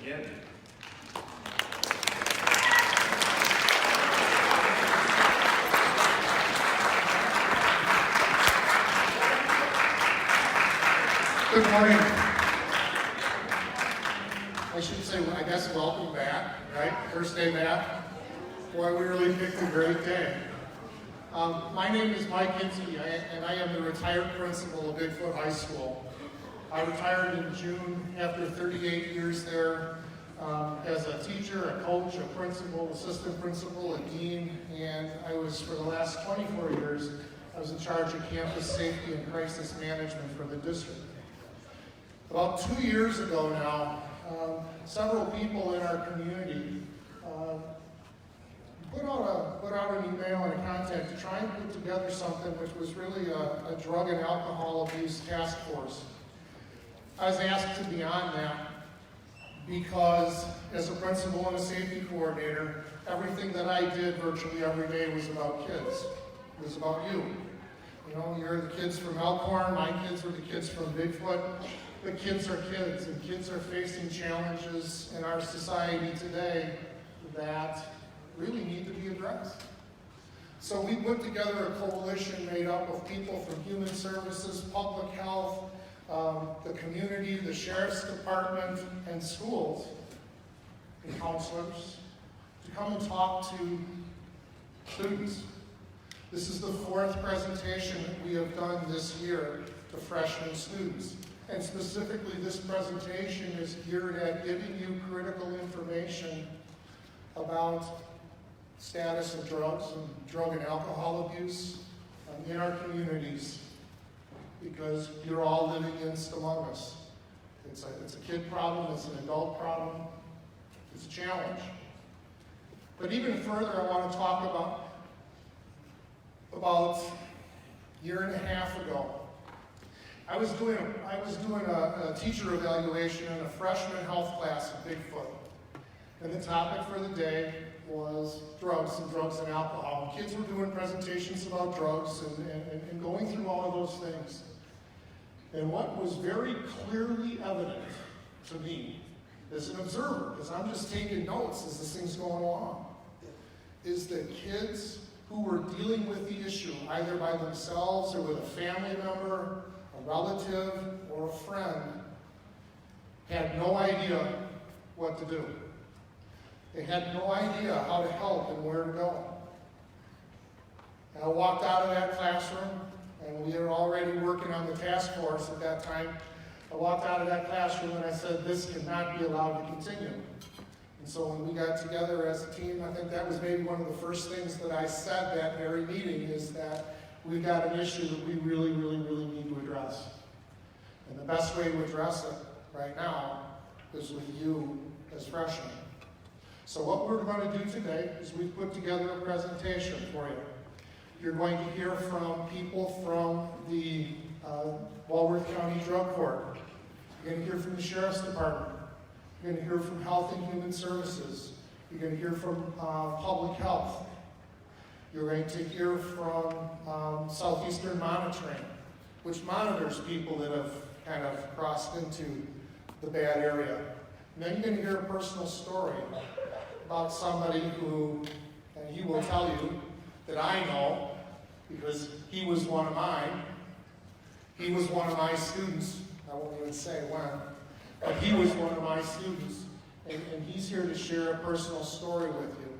begin. Good morning. I should say, I guess, welcome back, right? First day back. Boy, we really picked a great day. My name is Mike Kinsey, and I am the retired principal of Bigfoot High School. I retired in June after 38 years there as a teacher, a coach, a principal, assistant principal, a dean, and I was, for the last 24 years, I was in charge of campus safety and crisis management for the district. About 2 years ago now, several people in our community put out an email and a contact to try and put together something which was really a drug and alcohol abuse task force. I was asked to be on that because as a principal and a safety coordinator, everything that I did virtually every day was about kids. It was about you. You know, you're the kids from Elkhorn, my kids were the kids from Bigfoot. But kids are kids, and kids are facing challenges in our society today that really need to be addressed. So we put together a coalition made up of people from human services, public health, the community, the sheriff's department, and schools, and counselors, to come and talk to students. This is the fourth presentation that we have done this year to freshman students. And specifically, this presentation is geared at giving you critical information about status of drugs and drug and alcohol abuse in our communities, because you're all living among us. It's a kid problem, it's an adult problem, it's a challenge. But even further, I want to talk about a year and a half ago. I was doing a teacher evaluation in a freshman health class at Bigfoot. And the topic for the day was drugs and alcohol. Kids were doing presentations about drugs and going through all of those things. And what was very clearly evident to me as an observer, because I'm just taking notes as this thing's going along, is that kids who were dealing with the issue, either by themselves or with a family member, a relative, or a friend, had no idea what to do. They had no idea how to help and where to go. And I walked out of that classroom, and we were already working on the task force at that time. I walked out of that classroom and I said, this cannot be allowed to continue. And so when we got together as a team, I think that was maybe one of the first things that I said that very meeting, is that we've got an issue that we really, really, really need to address. And the best way to address it right now is with you as freshmen. So what we're going to do today is we've put together a presentation for you. You're going to hear from people from the Walworth County Drug Court. You're going to hear from the Sheriff's Department. You're going to hear from Health and Human Services. You're going to hear from Public Health. You're going to hear from Southeastern Monitoring, which monitors people that have kind of crossed into the bad area. And then you're going to hear a personal story about somebody who, and he will tell you that I know, because he was one of mine. He was one of my students. I won't even say when, but he was one of my students. And he's here to share a personal story with you.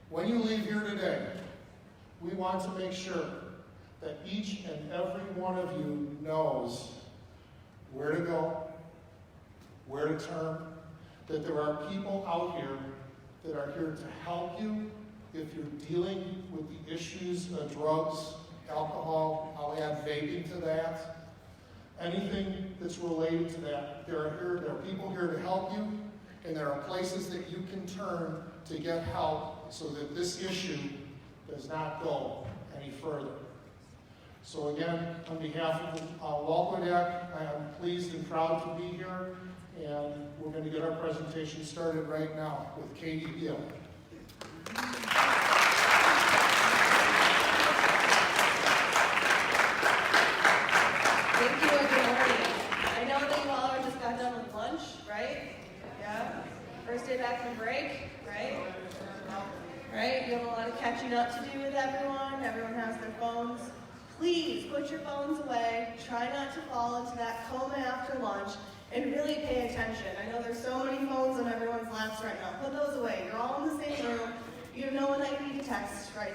When you leave here today, we want to make sure that each and every one of you knows where to go, where to turn, that there are people out here that are here to help you if you're dealing with the issues of drugs, alcohol. I'll add vaping to that. Anything that's related to that, there are people here to help you, and there are places that you can turn to get help so that this issue does not go any further. So again, on behalf of Walco Deck, I am pleased and proud to be here, and we're going to get our presentation started right now with Katie Beal. Thank you, and good morning. I know that you all are just got done with lunch, right? right? Yeah. First day back from break, right? Right? You have a lot of catching up to do with everyone. Everyone has their phones. Please put your phones away. Try not to fall into that coma after lunch and really pay attention. I know there's so many phones on everyone's laps right now. Put those away. You're all in the same room. You have no one that you need to text right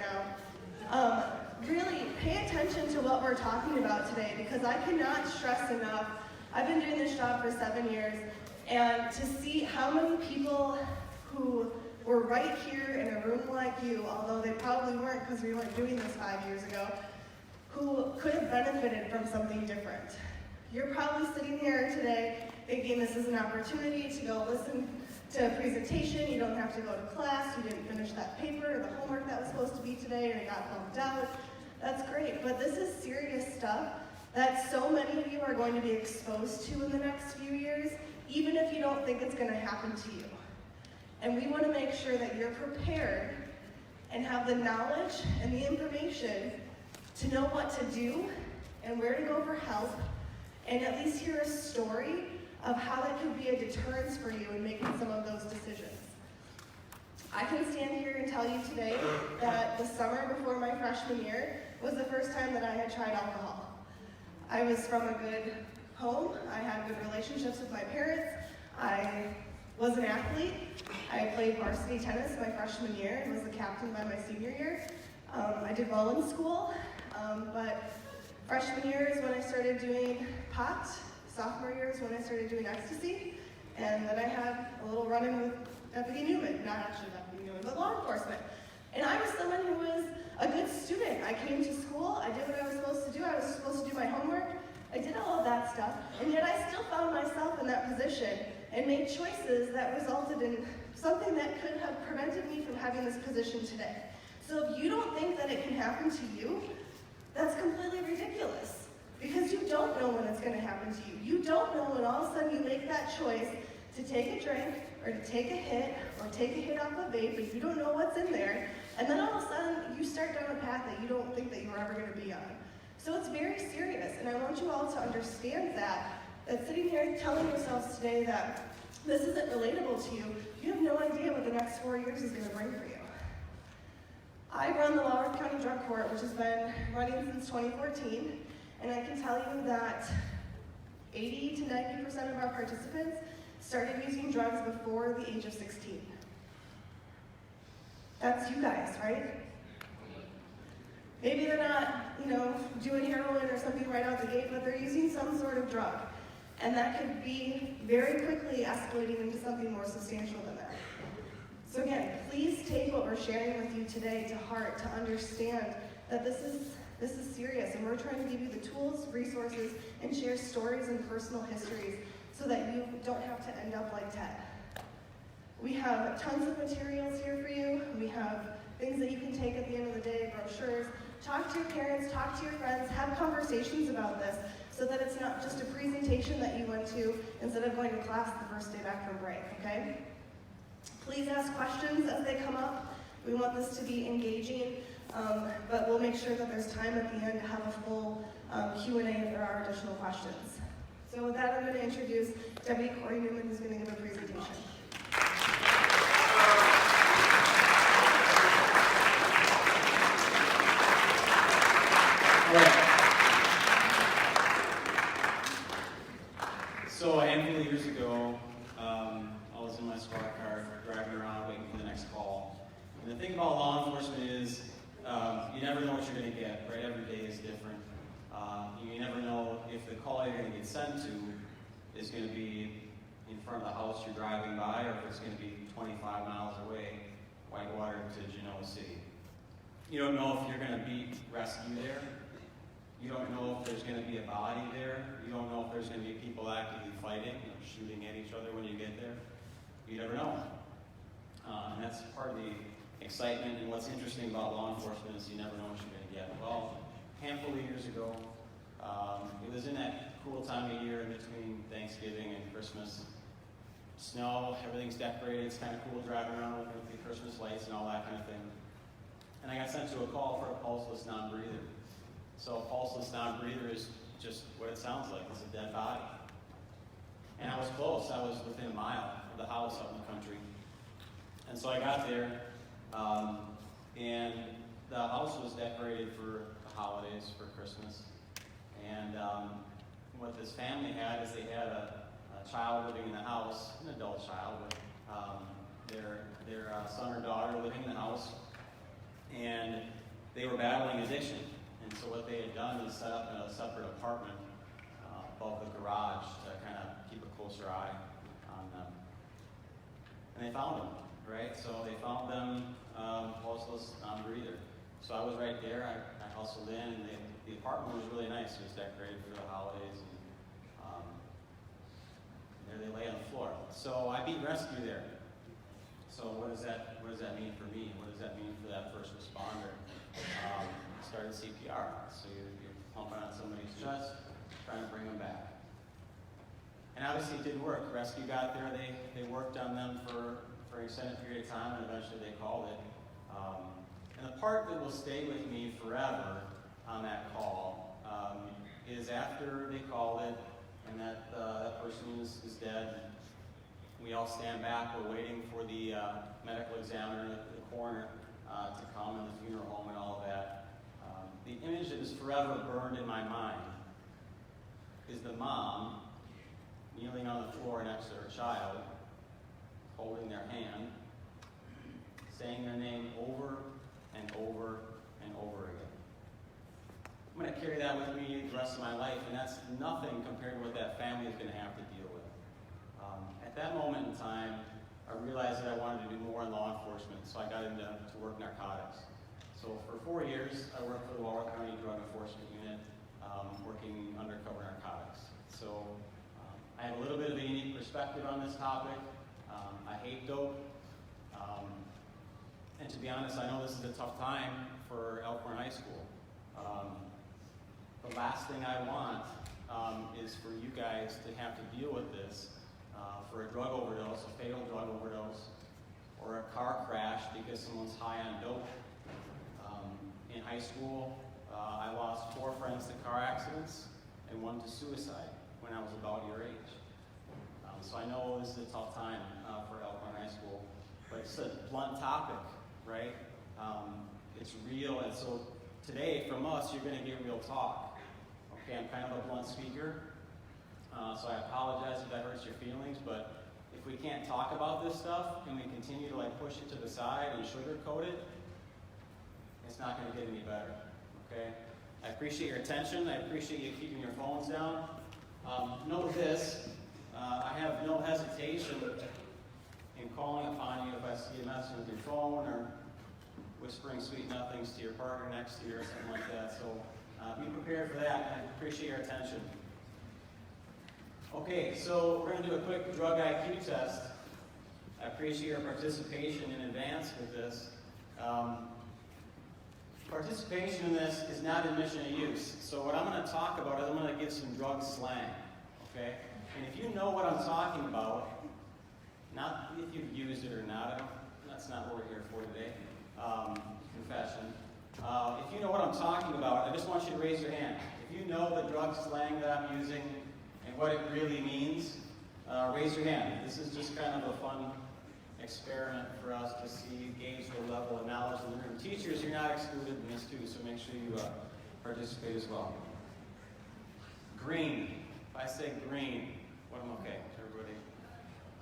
now. Really pay attention to what we're talking about today, because I cannot stress enough. I've been doing this job for 7 years, and to see how many people who were right here in a room like you, although they probably weren't because we weren't doing this 5 years ago, who could have benefited from something different. You're probably sitting here today thinking this is an opportunity to go listen to a presentation. You don't have to go to class. You didn't finish that paper or the homework that was supposed to be today and it got bumped out. That's great, but this is serious stuff that so many of you are going to be exposed to in the next few years, even if you don't think it's going to happen to you. And we want to make sure that you're prepared and have the knowledge and the information to know what to do and where to go for help, and at least hear a story of how that could be a deterrence for you in making some of those decisions. I can stand here and tell you today that the summer before my freshman year was the first time that I had tried alcohol. I was from a good home. I had good relationships with my parents. I was an athlete. I played varsity tennis my freshman year and was the captain by my senior year. I did well in school, but freshman year is when I started doing pot. Sophomore year is when I started doing ecstasy. And then I had a little run-in with Deputy Newman, not actually Deputy Newman, but law enforcement. And I was someone who was a good student. I came to school, I did what I was supposed to do, I was supposed to do my homework, I did all of that stuff, and yet I still found myself in that position and made choices that resulted in something that could have prevented me from having this position today. So if you don't think that it can happen to you, that's completely ridiculous, because you don't know when it's going to happen to you. You don't know when all of a sudden you make that choice to take a drink, or to take a hit, or take a hit off a vape, but you don't know what's in there, and then all of a sudden you start down a path that you don't think that you were ever going to be on. So it's very serious, and I want you all to understand that sitting here telling yourselves today that this isn't relatable to you, you have no idea what the next 4 years is going to bring for you. I run the Walworth County Drug Court, which has been running since 2014, and I can tell you that 80 to 90% of our participants started using drugs before the age of 16. That's you guys, right? Maybe they're not, doing heroin or something right out the gate, but they're using some sort of drug. And that could be very quickly escalating into something more substantial than that. So again, please take what we're sharing with you today to heart, to understand that this is serious, and we're trying to give you the tools, resources, and share stories and personal histories so that you don't have to end up like Ted. We have tons of materials here for you. We have things that you can take at the end of the day, brochures. Talk to your parents, talk to your friends, have conversations about this so that it's not just a presentation that you went to instead of going to class the first day back from break, okay? Please ask questions as they come up. We want this to be engaging, but we'll make sure that there's time at the end to have a full Q&A if there are additional questions. So with that, I'm going to introduce Deputy Corey Newman, who's going to give a presentation. All right. So a handful of years ago, I was in my squad car driving around waiting for the next call. And the thing about law enforcement is you never know what you're going to get, right? Every day is different. You never know if the call you're going to get sent to is going to be in front of the house you're driving by, or if it's going to be 25 miles away, Whitewater to Genoa City. You don't know if you're going to be rescued there. You don't know if there's going to be a body there. You don't know if there's going to be people actively fighting, shooting at each other when you get there. You never know. And that's part of the excitement, and what's interesting about law enforcement is you never know what you're going to get. Well, a handful of years ago, it was in that cool time of year in between Thanksgiving and Christmas. Snow, everything's decorated, it's kind of cool driving around with the Christmas lights and all that kind of thing. And I got sent to a call for a pulseless non-breather. So a pulseless non-breather is just what it sounds like, it's a dead body. And I was close. I was within a mile of the house out in the country. And so I got there, and the house was decorated for the holidays, for Christmas. And what this family had is they had a child living in the house, an adult child, with their son or daughter living in the house, and they were battling addiction. And so what they had done is set up in a separate apartment above the garage to kind of keep a closer eye on them. And they found them, right? So they found them houseless, non-breather. So I was right there. I hustled in, and the apartment was really nice. It was decorated for the holidays, and there they lay on the floor. So I beat rescue there. So what does that mean for me? What does that mean for that first responder? Started CPR. So you're pumping on somebody's chest, trying to bring them back. And obviously it did work. Rescue got there. They worked on them for an extended period of time, and eventually they called it. And the part that will stay with me forever on that call is after they called it and that person is dead, we all stand back. We're waiting for the medical examiner, the coroner, to come, and the funeral home and all of that. The image that is forever burned in my mind is the mom kneeling on the floor next to her child, holding their hand, saying their name over and over and over again. I'm going to carry that with me the rest of my life, and that's nothing compared to what that family is going to have to deal with. At that moment in time, I realized that I wanted to do more in law enforcement, so I got into work narcotics. So for 4 years, I worked for the Walworth County Drug Enforcement Unit, working undercover narcotics. So I have a little bit of a unique perspective on this topic. I hate dope. And to be honest, I know this is a tough time for Elkhorn High School. The last thing I want is for you guys to have to deal with this for a drug overdose, a fatal drug overdose, or a car crash because someone's high on dope. In high school, I lost 4 friends to car accidents and 1 to suicide when I was about your age. So I know this is a tough time for Elkhorn High School, but it's a blunt topic, right? It's real, and so today from us, you're going to get real talk. Okay, I'm kind of a blunt speaker, so I apologize if that hurts your feelings, but if we can't talk about this stuff and we continue to push it to the side and sugarcoat it, it's not going to get any better, okay? I appreciate your attention. I appreciate you keeping your phones down. Know this, I have no hesitation in calling upon you if I see a message with your phone or whispering sweet nothings to your partner next to you or something like that. So be prepared for that. I appreciate your attention. Okay, so we're going to do a quick drug IQ test. I appreciate your participation in advance with this. Participation in this is not admission of use. So what I'm going to talk about is I'm going to give some drug slang, okay? And if you know what I'm talking about, not if you've used it or not, that's not what we're here for today, confession. If you know what I'm talking about, I just want you to raise your hand. If you know the drug slang that I'm using and what it really means, raise your hand. This is just kind of a fun experiment for us to see, gauge the level of knowledge in the room. Teachers, you're not excluded in this too, so make sure you participate as well. Green. If I say green, what am I okay? Everybody?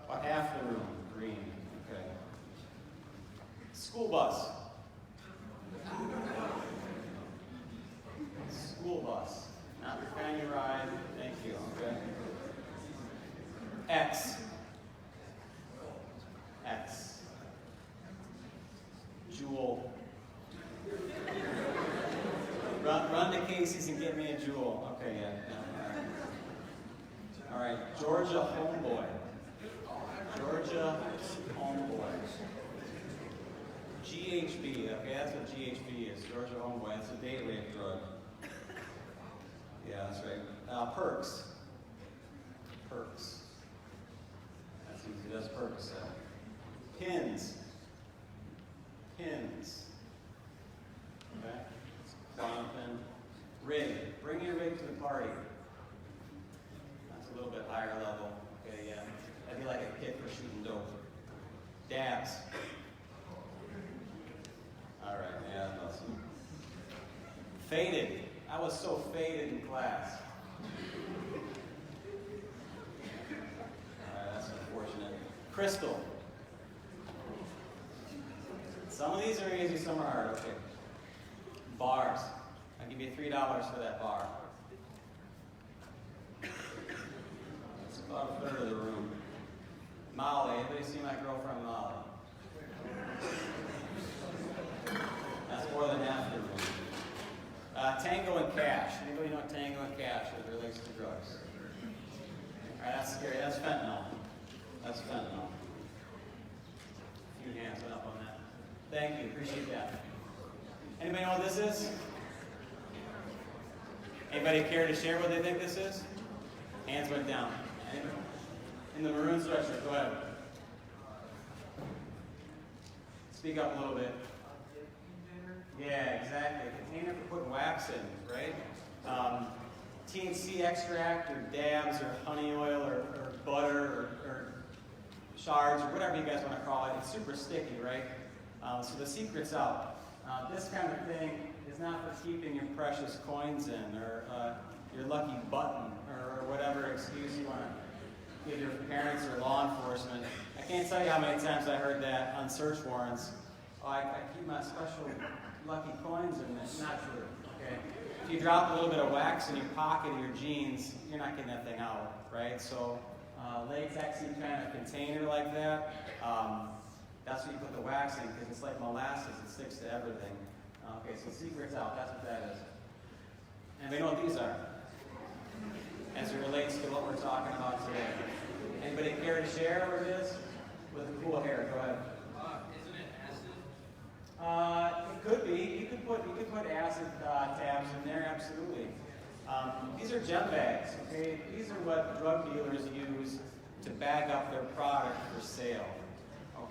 About half the room, green. Okay. School bus. School bus. Not the kind you ride. Thank you. Okay. X. X. Jewel. Run to Casey's and get me a Jewel. Okay, yeah. All right. Georgia Homeboy. Georgia Homeboy. GHB. Okay, that's what GHB is. Georgia Homeboy. That's a date rape drug. Yeah, that's right. Perks. Perks. That's easy. That's Perks. Pins. Pins. Okay? Clown pin. Rig. Bring your rig to the party. That's a little bit higher level. Okay, yeah. Dabs. All right, yeah, that's awesome. Faded. I was so faded in class. All right, that's unfortunate. Crystal. Some of these are easy, some are hard. Okay. Bars. I'll give you $3 for that bar. It's about a third of the room. Molly. Anybody see my girlfriend Molly? That's more than half the room. Tango and cash. Anybody know what tango and cash as it relates to drugs? All right, that's scary. That's fentanyl. That's fentanyl. A few hands went up on that. Thank you. Appreciate that. Anybody know what this is? Anybody care to share what they think this is? Hands went down. Anybody? In the maroon sweatshirt, go ahead. Speak up a little bit. Yeah, exactly. A container for putting wax in, right? THC extract or dabs or honey oil or butter or shards or whatever you guys want to call it. It's super sticky, right? So the secret's out. This kind of thing is not for keeping your precious coins in or your lucky button or whatever excuse you want to give your parents or law enforcement. I can't tell you how many times I heard that on search warrants. Oh, I keep my special lucky coins in it. Not true, okay? If you drop a little bit of wax in your pocket of your jeans, you're not getting that thing out, right? So latexy kind of container like that, that's what you put the wax in because it's like molasses. It sticks to everything. Okay, so secret's out. That's what that is. And we know what these are as it relates to what we're talking about today. Anybody care to share what it is? With the cool hair, go ahead. Isn't it acid? It could be. You could put acid tabs in there, absolutely. These are gem bags, okay? These are what drug dealers use to bag up their product for sale.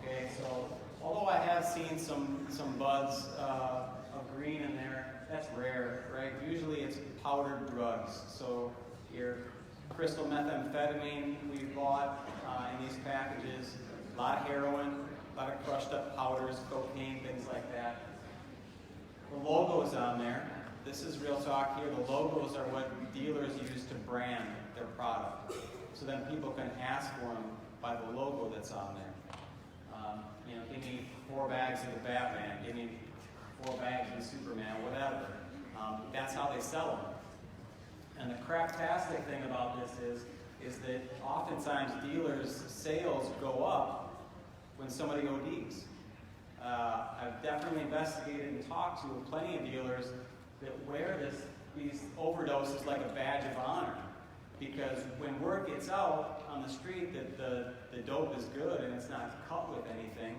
Okay, so although I have seen some buds of green in there, that's rare, right? Usually it's powdered drugs. So your crystal methamphetamine we bought in these packages, a lot of heroin, a lot of crushed up powders, cocaine, things like that. The logos on there, this is real talk here, the logos are what dealers use to brand their product. So then people can ask for them by the logo that's on there. Give me 4 bags of the Batman, give me 4 bags of the Superman, whatever. That's how they sell them. And the craptastic thing about this is that oftentimes dealers' sales go up when somebody ODs. I've definitely investigated and talked to plenty of dealers that wear these overdoses like a badge of honor. Because when word gets out on the street that the dope is good and it's not cut with anything,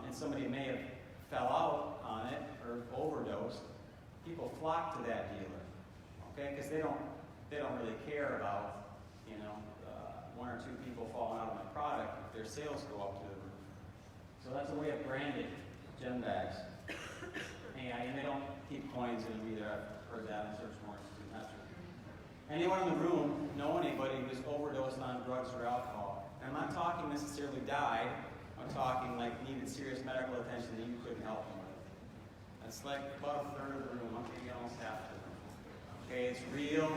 and somebody may have fell out on it or overdosed, people flock to that dealer, okay? Because they don't really care about 1 or 2 people falling out of my product. Their sales go up to the roof. So that's a way of branding gem bags. And they don't keep coins in them either. I've heard that in search warrants too. Not true. Anyone in the room know anybody who's overdosed on drugs or alcohol? And I'm not talking necessarily died. I'm talking like needed serious medical attention that you couldn't help them with. That's like about a third of the room, maybe almost half the room. Okay, it's real.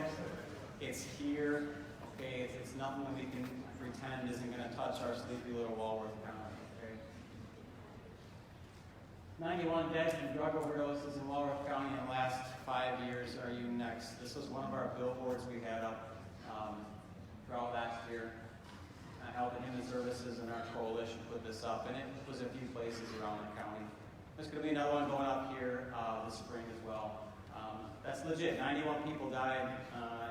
It's here. Okay, it's nothing that we can pretend isn't going to touch our sleepy little Walworth County. Okay. 91 deaths from drug overdoses in Walworth County in the last 5 years. Are you next? This was one of our billboards we had up throughout last year. Health and Human Services and our coalition put this up, and it was a few places around the county. There's going to be another one going up here this spring as well. That's legit. 91 people died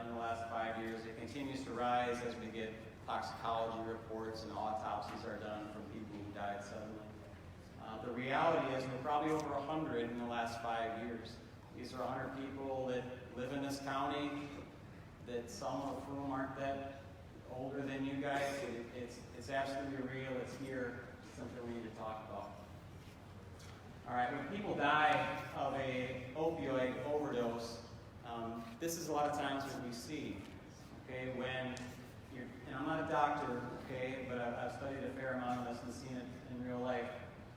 in the last 5 years. It continues to rise as we get toxicology reports and autopsies are done from people who died suddenly. The reality is we're probably over 100 in the last 5 years. These are 100 people that live in this county, that some of whom aren't that older than you guys. It's absolutely real. It's here. It's something we need to talk about. All right, when people die of a opioid overdose, this is a lot of times what we see. Okay, when and I'm not a doctor, okay, but I've studied a fair amount of this and seen it in real life.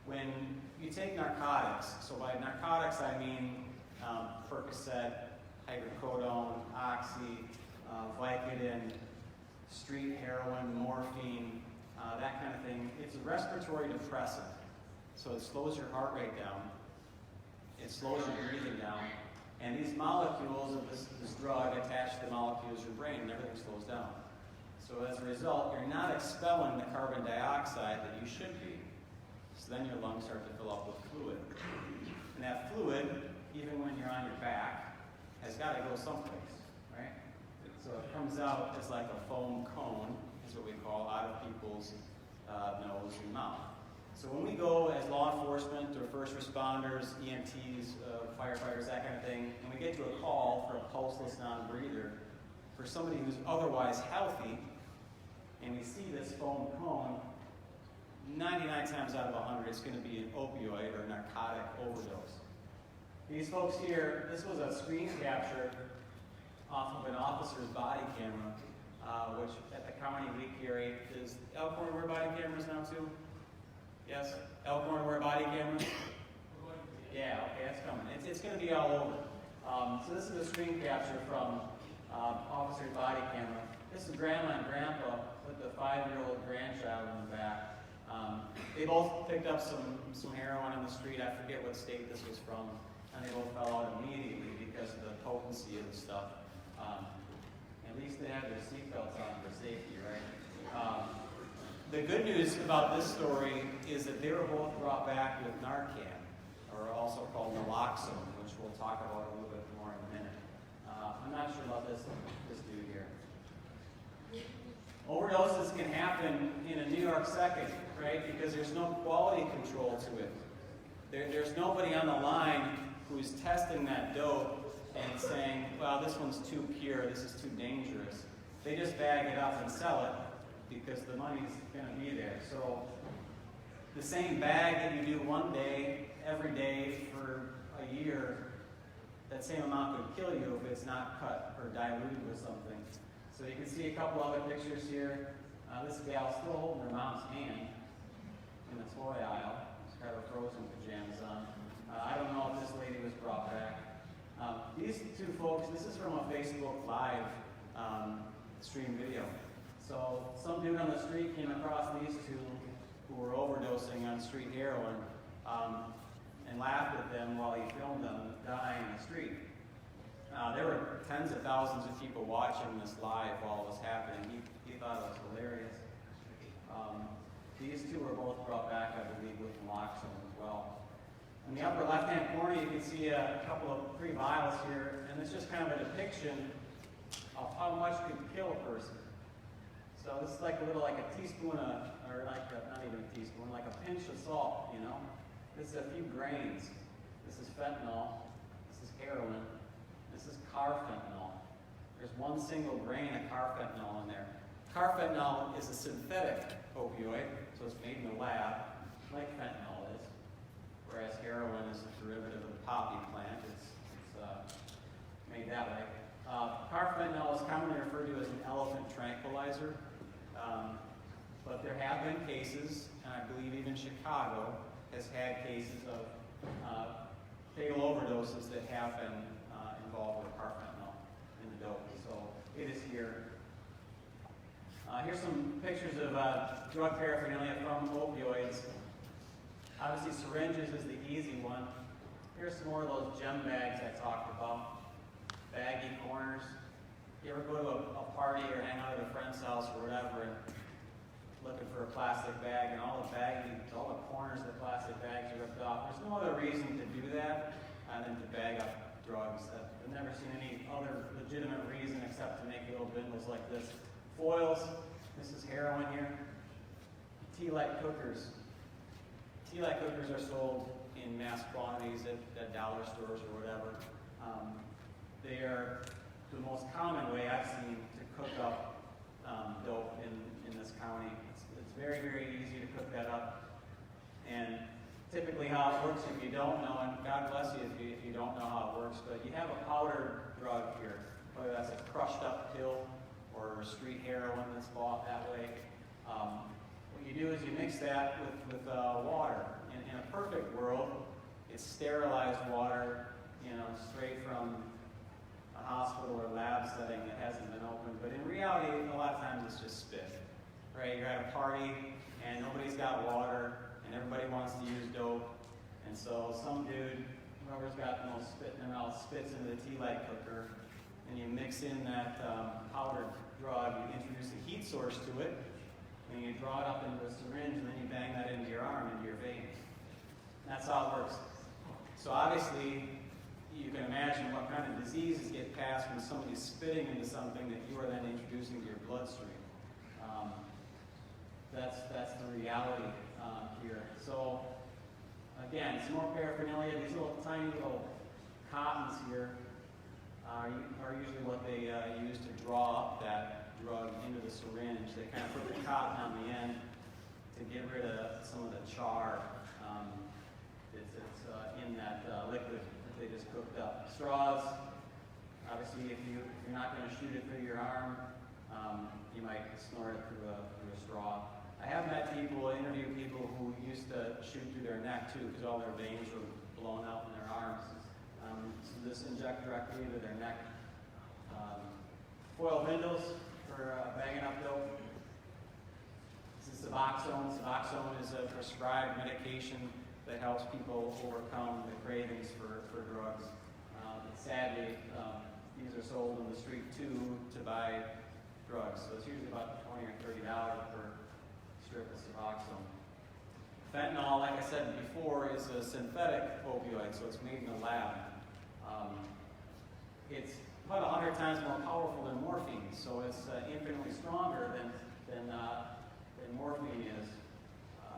When you take narcotics, so by narcotics I mean Percocet, hydrocodone, Oxy, Vicodin, street heroin, morphine, that kind of thing. It's a respiratory depressant, so it slows your heart rate down. It slows your breathing down. And these molecules of this drug attach to the molecules of your brain, and everything slows down. So as a result, you're not expelling the carbon dioxide that you should be. So then your lungs start to fill up with fluid. And that fluid, even when you're on your back, has got to go someplace, right? So it comes out as like a foam cone, is what we call, out of people's nose and mouth. So when we go as law enforcement or first responders, EMTs, firefighters, that kind of thing, and we get to a call for a pulseless non-breather, for somebody who's otherwise healthy, and we see this foam cone, 99 times out of 100, it's going to be an opioid or narcotic overdose. These folks here, this was a screen capture off of an officer's body camera, which at the county we carry. Does Elkhorn wear body cameras now too? Yes? Elkhorn wear body cameras? Yeah, okay, that's coming. It's going to be all over. So this is a screen capture from officer's body camera. This is grandma and grandpa with the 5-year-old grandchild in the back. They both picked up some heroin on the street. I forget what state this was from. And they both fell out immediately because of the potency of the stuff. At least they had their seatbelts on for safety, right? The good news about this story is that they were both brought back with Narcan, or also called naloxone, which we'll talk about a little bit more in a minute. I'm not sure about this dude here. Overdoses can happen in a New York second, right? Because there's no quality control to it. There's nobody on the line who's testing that dope and saying, well, this one's too pure, this is too dangerous. They just bag it up and sell it because the money's going to be there. So the same bag that you do one day, every day for a year, that same amount could kill you if it's not cut or diluted with something. So you can see a couple other pictures here. This gal's still holding her mom's hand in the toy aisle. She's got her Frozen pajamas on. I don't know if this lady was brought back. These two folks, this is from a Facebook Live stream video. So some dude on the street came across these two who were overdosing on street heroin and laughed at them while he filmed them dying in the street. There were tens of thousands of people watching this live while it was happening. He thought it was hilarious. These two were both brought back, I believe, with naloxone as well. In the upper left-hand corner, you can see a couple of free vials here, and it's just kind of a depiction of how much could kill a person. So this is like a little, like a teaspoon of, or like a, not even a teaspoon, like a pinch of salt, you know? This is a few grains. This is fentanyl. This is heroin. This is carfentanil. There's one single grain of carfentanil in there. Carfentanil is a synthetic opioid, so it's made in the lab, like fentanyl is. Whereas heroin is a derivative of the poppy plant. It's made that way. Carfentanil is commonly referred to as an elephant tranquilizer. But there have been cases, and I believe even Chicago has had cases of fatal overdoses that have been involved with carfentanil in the dope. So it is here. Here's some pictures of drug paraphernalia from opioids. Obviously, syringes is the easy one. Here's some more of those gem bags I talked about. Baggy corners. You ever go to a party or hang out at a friend's house or whatever and looking for a plastic bag and all the corners of the plastic bags are ripped off. There's no other reason to do that than to bag up drugs. I've never seen any other legitimate reason except to make little bindles like this. Foils. This is heroin here. Tea-light cookers. Tea-light cookers are sold in mass quantities at dollar stores or whatever. They are the most common way I've seen to cook up dope in this county. It's very, very easy to cook that up. And typically how it works, if you don't know, and God bless you if you don't know how it works, but you have a powdered drug here, whether that's a crushed up pill or street heroin that's bought that way. What you do is you mix that with water. In a perfect world, it's sterilized water, straight from a hospital or lab setting that hasn't been opened. But in reality, a lot of times it's just spit, right? You're at a party and nobody's got water and everybody wants to use dope. And so some dude, whoever's got the most spit in their mouth, spits into the tea light cooker, and you mix in that powdered drug, you introduce a heat source to it, and you draw it up into a syringe, and then you bang that into your arm, into your vein. That's how it works. So obviously, you can imagine what kind of diseases get passed when somebody's spitting into something that you are then introducing to your bloodstream. That's the reality here. So again, some more paraphernalia. These little tiny little cottons here are usually what they use to draw up that drug into the syringe. They kind of put the cotton on the end to get rid of some of the char that's in that liquid that they just cooked up. Straws, obviously, if you're not going to shoot it through your arm, you might snort it through a straw. I have met people, interviewed people who used to shoot through their neck too, because all their veins were blown out in their arms. So this inject directly into their neck. Foil bindles for bagging up dope. This is Suboxone. Suboxone is a prescribed medication that helps people overcome the cravings for drugs. Sadly, these are sold on the street too to buy drugs. So it's usually about $20 or $30 per strip of Suboxone. Fentanyl, like I said before, is a synthetic opioid, so it's made in a lab. It's about 100 times more powerful than morphine, so it's infinitely stronger than morphine is.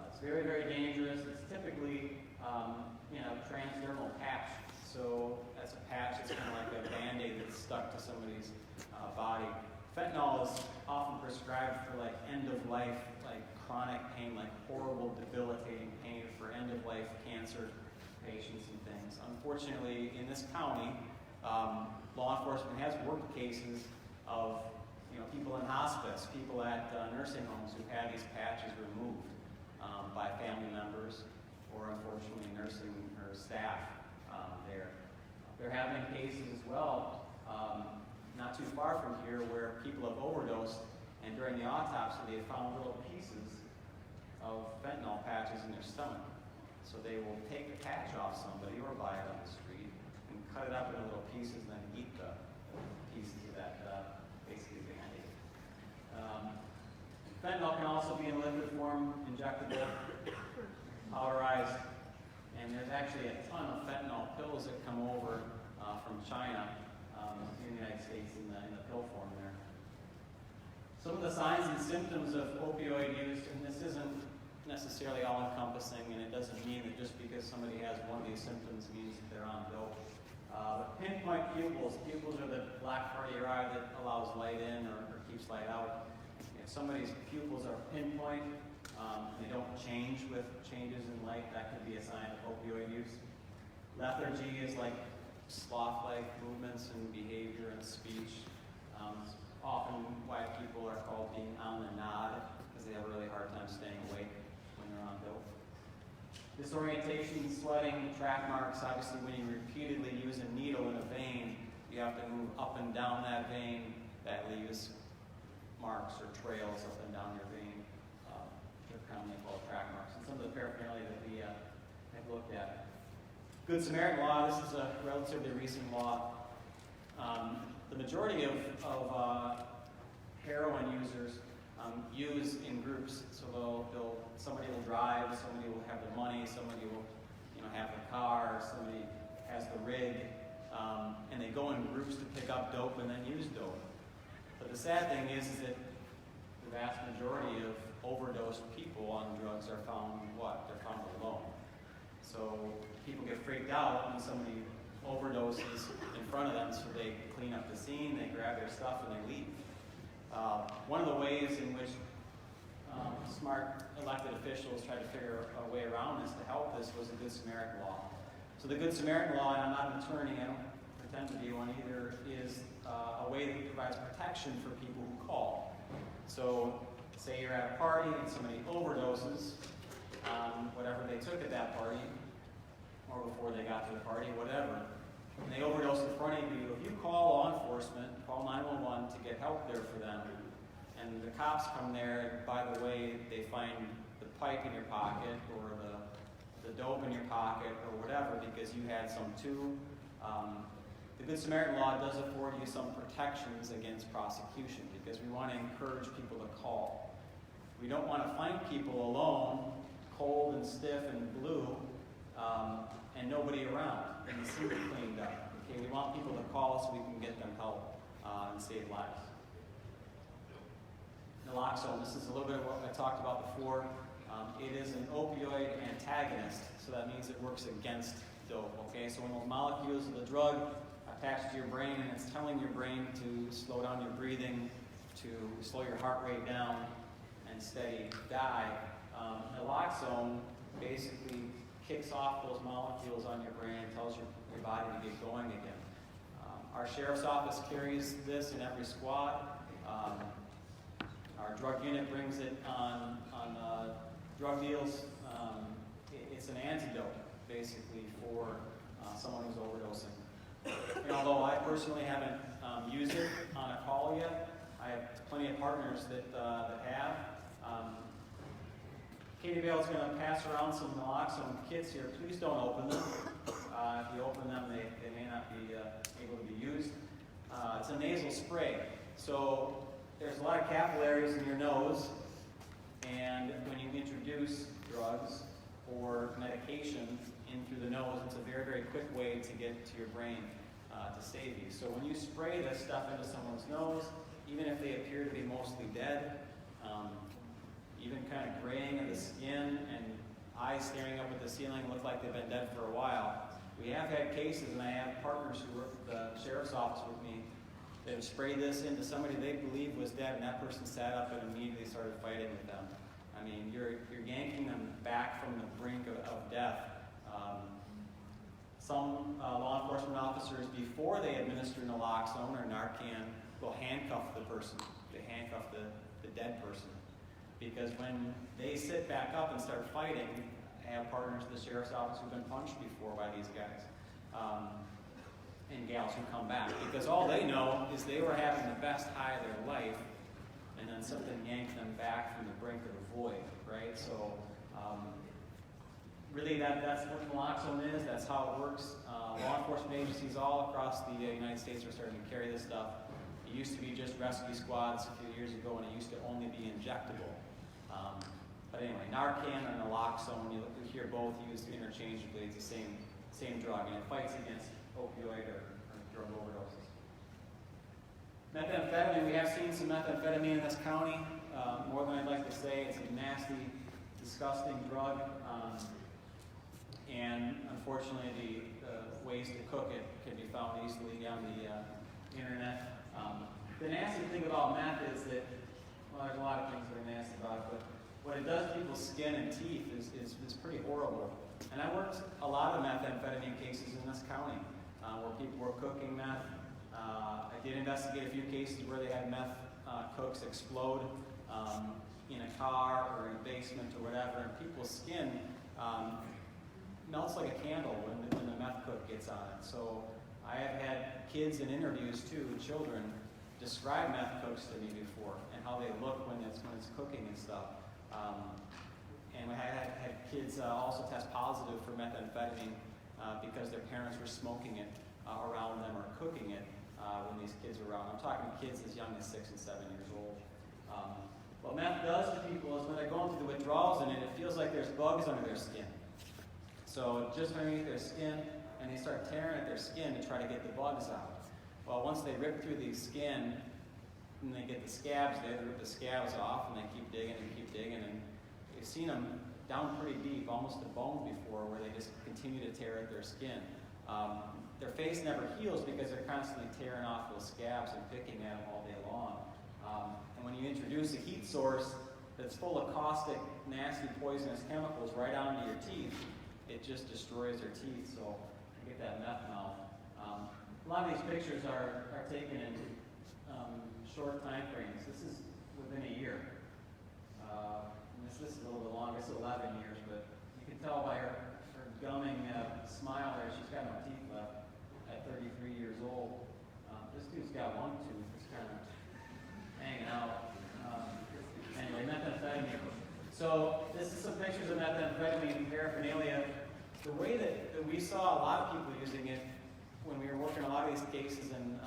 It's very, very dangerous. It's typically transdermal patch. So that's a patch that's kind of like a Band-Aid that's stuck to somebody's body. Fentanyl is often prescribed for like end-of-life, like chronic pain, like horrible, debilitating pain for end-of-life cancer patients and things. Unfortunately, in this county, law enforcement has worked cases of people in hospice, people at nursing homes who had these patches removed by family members or unfortunately nursing or staff there. There have been cases as well, not too far from here, where people have overdosed, and during the autopsy they found little pieces of fentanyl patches in their stomach. So they will take the patch off somebody or buy it on the street and cut it up into little pieces and then eat the pieces of that basically Band-Aid. Fentanyl can also be in liquid form, injectable, powderized, and there's actually a ton of fentanyl pills that come over from China in the United States in the pill form there. Some of the signs and symptoms of opioid use, and this isn't necessarily all-encompassing, and it doesn't mean that just because somebody has one of these symptoms means that they're on dope. But pinpoint pupils. Pupils are the black part of your eye that allows light in or keeps light out. If somebody's pupils are pinpoint, they don't change with changes in light, that could be a sign of opioid use. Lethargy is like sloth-like movements and behavior and speech. It's often why people are called being on the nod, because they have a really hard time staying awake when they're on dope. Disorientation, sweating, track marks. Obviously, when you repeatedly use a needle in a vein, you have to move up and down that vein. That leaves marks or trails up and down your vein. They're commonly called track marks. And some of the paraphernalia that we have looked at. Good Samaritan law. This is a relatively recent law. The majority of heroin users use in groups. So somebody will drive, somebody will have the money, somebody will have the car, somebody has the rig, and they go in groups to pick up dope and then use dope. But the sad thing is that the vast majority of overdosed people on drugs are found what? They're found alone. So people get freaked out when somebody overdoses in front of them, so they clean up the scene, they grab their stuff, and they leave. One of the ways in which smart elected officials tried to figure a way around this to help this was the Good Samaritan law. So the Good Samaritan law, and I'm not an attorney, I don't pretend to be one either, is a way that provides protection for people who call. So, say you're at a party and somebody overdoses on whatever they took at that party, or before they got to the party, whatever, and they overdose in front of you. If you call law enforcement, call 911 to get help there for them, and the cops come there, and by the way, they find the pipe in your pocket or the dope in your pocket or whatever because you had some too. The Good Samaritan law does afford you some protections against prosecution because we want to encourage people to call. We don't want to find people alone, cold and stiff and blue, and nobody around, and the scene cleaned up. Okay, we want people to call so we can get them help and save lives. Naloxone, this is a little bit of what I talked about before. It is an opioid antagonist, so that means it works against dope. Okay, so when those molecules of the drug attach to your brain and it's telling your brain to slow down your breathing, to slow your heart rate down and steady die, naloxone basically kicks off those molecules on your brain and tells your body to get going again. Our sheriff's office carries this in every squad. Our drug unit brings it on drug deals. It's an antidote, basically, for someone who's overdosing. And although I personally haven't used it on a call yet, I have plenty of partners that have. Katie Bale's going to pass around some naloxone kits here. Please don't open them. If you open them, they may not be able to be used. It's a nasal spray. So there's a lot of capillaries in your nose, and when you introduce drugs or medication in through the nose, it's a very, very quick way to get to your brain to save you. So when you spray this stuff into someone's nose, even if they appear to be mostly dead, even kind of graying of the skin and eyes staring up at the ceiling look like they've been dead for a while. We have had cases, and I have partners who work at the sheriff's office with me, that have sprayed this into somebody they believed was dead, and that person sat up and immediately started fighting with them. I mean, you're yanking them back from the brink of death. Some law enforcement officers, before they administer naloxone or Narcan, will handcuff the person. They handcuff the dead person. Because when they sit back up and start fighting, I have partners at the sheriff's office who've been punched before by these guys. And gals who come back. Because all they know is they were having the best high of their life, and then something yanked them back from the brink of the void, right? So, really that's what naloxone is, that's how it works. Law enforcement agencies all across the United States are starting to carry this stuff. It used to be just rescue squads a few years ago, and it used to only be injectable. But anyway, Narcan and naloxone, you hear both used interchangeably. It's the same drug, and it fights against opioid or drug overdoses. Methamphetamine, we have seen some methamphetamine in this county. More than I'd like to say, it's a nasty, disgusting drug. And unfortunately, the ways to cook it can be found easily on the internet. The nasty thing about meth is that, well, there's a lot of things that are nasty about it, but what it does to people's skin and teeth is pretty horrible. And I worked a lot of methamphetamine cases in this county where people were cooking meth. I did investigate a few cases where they had meth cooks explode in a car or in a basement or whatever, and people's skin melts like a candle when the meth cook gets on it. So I have had kids in interviews too, children, describe meth cooks to me before and how they look when it's cooking and stuff. And I had kids also test positive for methamphetamine because their parents were smoking it around them or cooking it when these kids were around. I'm talking kids as young as 6 and 7 years old. What meth does to people is when they're going through the withdrawals in it, it feels like there's bugs under their skin. So just underneath their skin, and they start tearing at their skin to try to get the bugs out. Well, once they rip through the skin and they get the scabs, they rip the scabs off and they keep digging and keep digging. And we've seen them down pretty deep, almost to bone before, where they just continue to tear at their skin. Their face never heals because they're constantly tearing off those scabs and picking at them all day long. And when you introduce a heat source that's full of caustic, nasty, poisonous chemicals right onto your teeth, it just destroys their teeth. So you get that meth mouth. A lot of these pictures are taken in short time frames. This is within a year. This is a little bit long, it's 11 years, but you can tell by her gumming smile there, she's got no teeth left at 33 years old. This dude's got one tooth, it's kind of hanging out. Anyway, methamphetamine. So this is some pictures of methamphetamine paraphernalia. The way that we saw a lot of people using it when we were working a lot of these cases in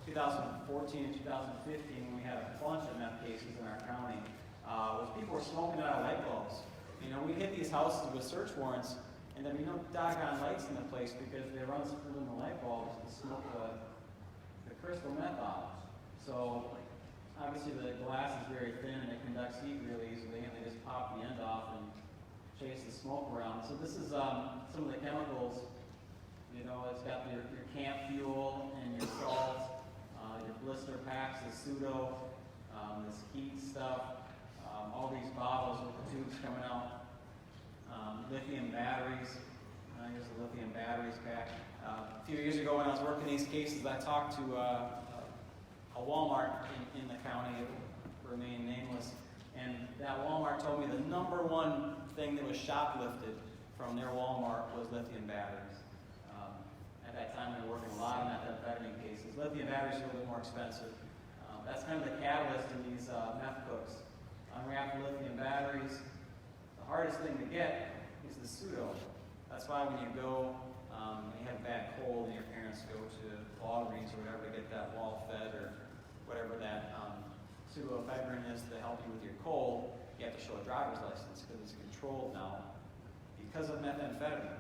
2014 and 2015, when we had a bunch of meth cases in our county, was people were smoking out of light bulbs. You know, we hit these houses with search warrants, and there'd be no doggone lights in the place because they run through the light bulbs to smoke the crystal meth out. So obviously the glass is very thin and it conducts heat really easily, and they just pop the end off and chase the smoke around. So this is some of the chemicals. You know, it's got your camp fuel and your salt, your blister packs, the pseudo, this heat stuff, all these bottles with the tubes coming out, lithium batteries. Here's the lithium batteries pack. A few years ago when I was working these cases, I talked to a Walmart in the county, it remained nameless, and that Walmart told me the number one thing that was shoplifted from their Walmart was lithium batteries. At that time, we were working a lot of methamphetamine cases. Lithium batteries are a little bit more expensive. That's kind of the catalyst in these meth cooks. Unwrapped lithium batteries. The hardest thing to get is the pseudo. That's why when you go, you have a bad cold and your parents go to Walgreens or whatever to get that wall fed or whatever that pseudoephedrine is to help you with your cold, you have to show a driver's license because it's controlled now because of methamphetamine.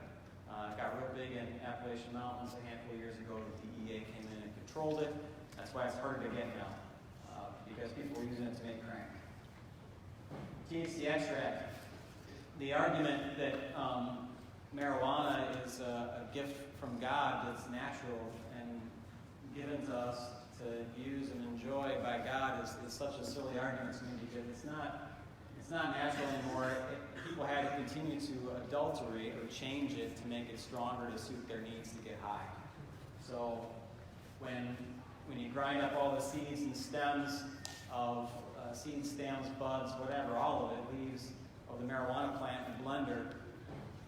It got real big in Appalachian Mountains a handful of years ago. The DEA came in and controlled it. That's why it's harder to get now because people are using it to make crank. THC extract. The argument that marijuana is a gift from God that's natural and given to us to use and enjoy by God is such a silly argument to me because it's not natural anymore. People had to continue to adulterate or change it to make it stronger to suit their needs to get high. So when you grind up all the seeds and stems of seed stems, buds, whatever, all of it, leaves of the marijuana plant in a blender,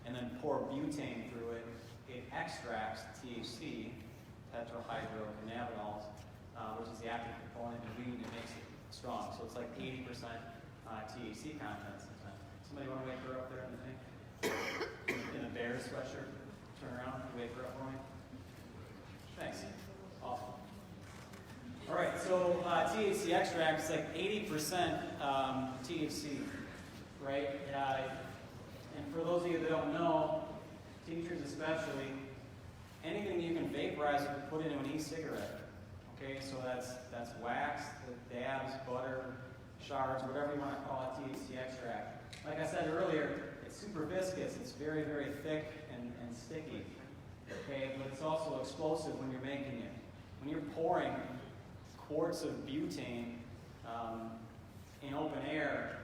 and then pour butane through it, it extracts THC, tetrahydrocannabinols, which is the active component in weed, and it makes it strong. So it's like 80% THC content sometimes. Somebody want to wake her up there in the thing? In a Bears sweatshirt? Turn around and wake her up for me? Thanks. Awesome. All right, so THC extract is like 80% THC, right? And for those of you that don't know, teachers especially, anything you can vaporize you can put into an e-cigarette. Okay, so that's wax, the dabs, butter, shards, whatever you want to call it, THC extract. Like I said earlier, it's super viscous, it's very, very thick and sticky. Okay, but it's also explosive when you're making it. When you're pouring quarts of butane in open air,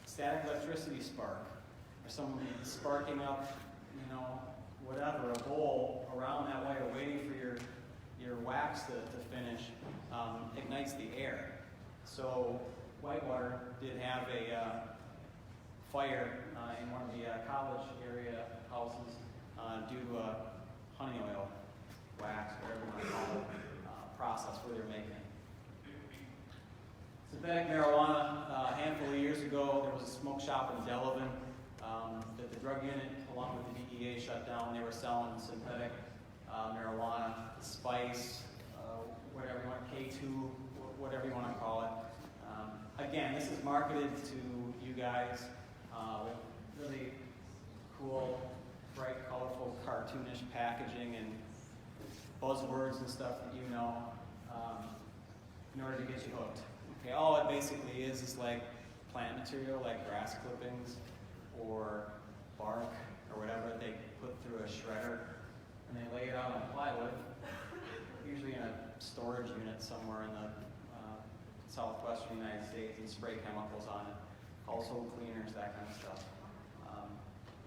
static electricity spark, or someone sparking up, whatever, a bowl around that wire waiting for your wax to finish, ignites the air. So Whitewater did have a fire in one of the college area houses due to a honey oil, wax, whatever you want to call it, process where they're making it. Synthetic marijuana, a handful of years ago, there was a smoke shop in Delavan that the drug unit, along with the DEA, shut down. They were selling synthetic marijuana, spice, whatever you want, K2, whatever you want to call it. Again, this is marketed to you guys with really cool, bright, colorful, cartoonish packaging and buzzwords and stuff that you know in order to get you hooked. Okay, all it basically is like plant material like grass clippings or bark or whatever they put through a shredder and they lay it out on plywood, usually in a storage unit somewhere in the southwestern United States, and spray chemicals on it, household cleaners, that kind of stuff.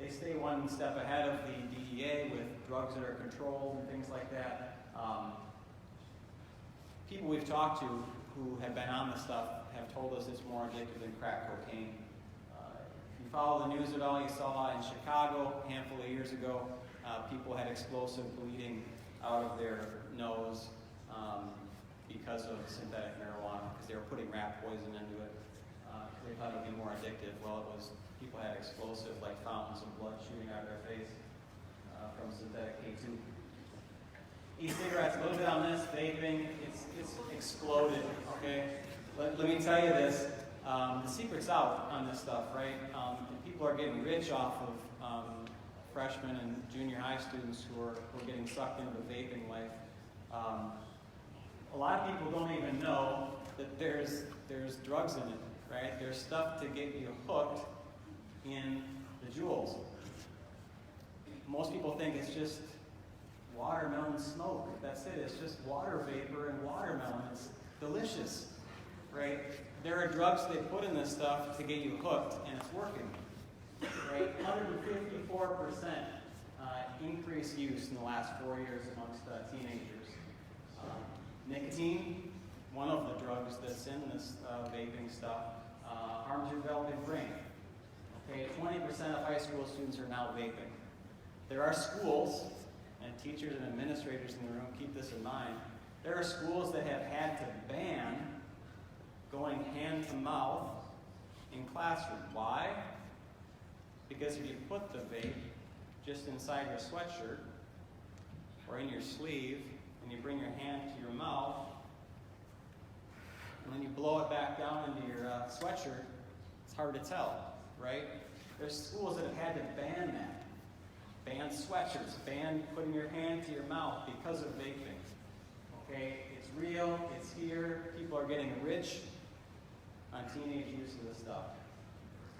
they stay one step ahead of the DEA with drugs that are controlled and things like that. People we've talked to who have been on this stuff have told us it's more addictive than crack cocaine. If you follow the news at all, you saw in Chicago a handful of years ago, people had explosive bleeding out of their nose because of synthetic marijuana, because they were putting rat poison into it. They thought it would be more addictive. Well, it was, people had explosive, like fountains of blood shooting out of their face from synthetic K2. E-cigarettes, a little bit on this, vaping, it's exploded, okay? Let me tell you this, the secret's out on this stuff, right? People are getting rich off of freshmen and junior high students who are getting sucked into the vaping life. A lot of people don't even know that there's drugs in it, right? There's stuff to get you hooked in the jewels. Most people think it's just watermelon smoke. That's it. It's just water vapor and watermelon. It's delicious, right? There are drugs they put in this stuff to get you hooked, and it's working. Right? 154% increased use in the last 4 years amongst teenagers. Nicotine, one of the drugs that's in this vaping stuff, harms your developing brain. Okay, 20% of high school students are now vaping. There are schools, and teachers and administrators in the room keep this in mind, there are schools that have had to ban going hand to mouth in classrooms. Why? Because if you put the vape just inside your sweatshirt or in your sleeve, and you bring your hand to your mouth, and then you blow it back down into your sweatshirt, it's hard to tell, right? There's schools that have had to ban that. Ban sweatshirts, ban putting your hand to your mouth because of vaping. Okay, it's real, it's here, people are getting rich on teenage use of this stuff.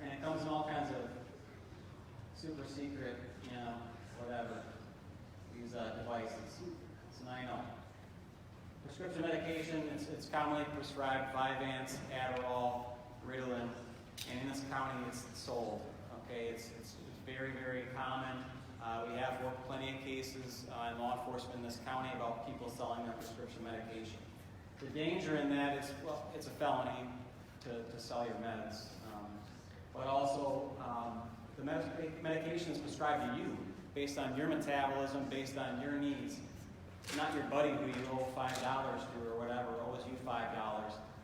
And it comes in all kinds of super secret, whatever, these devices. So now you know. Prescription medication, it's commonly prescribed Vyvanse, Adderall, Ritalin, and in this county it's sold. Okay, it's very, very common. We have worked plenty of cases in law enforcement in this county about people selling their prescription medication. The danger in that is, well, it's a felony to sell your meds. But also, the medication is prescribed to you based on your metabolism, based on your needs. Not your buddy who you owe $5 to or whatever owes you $5,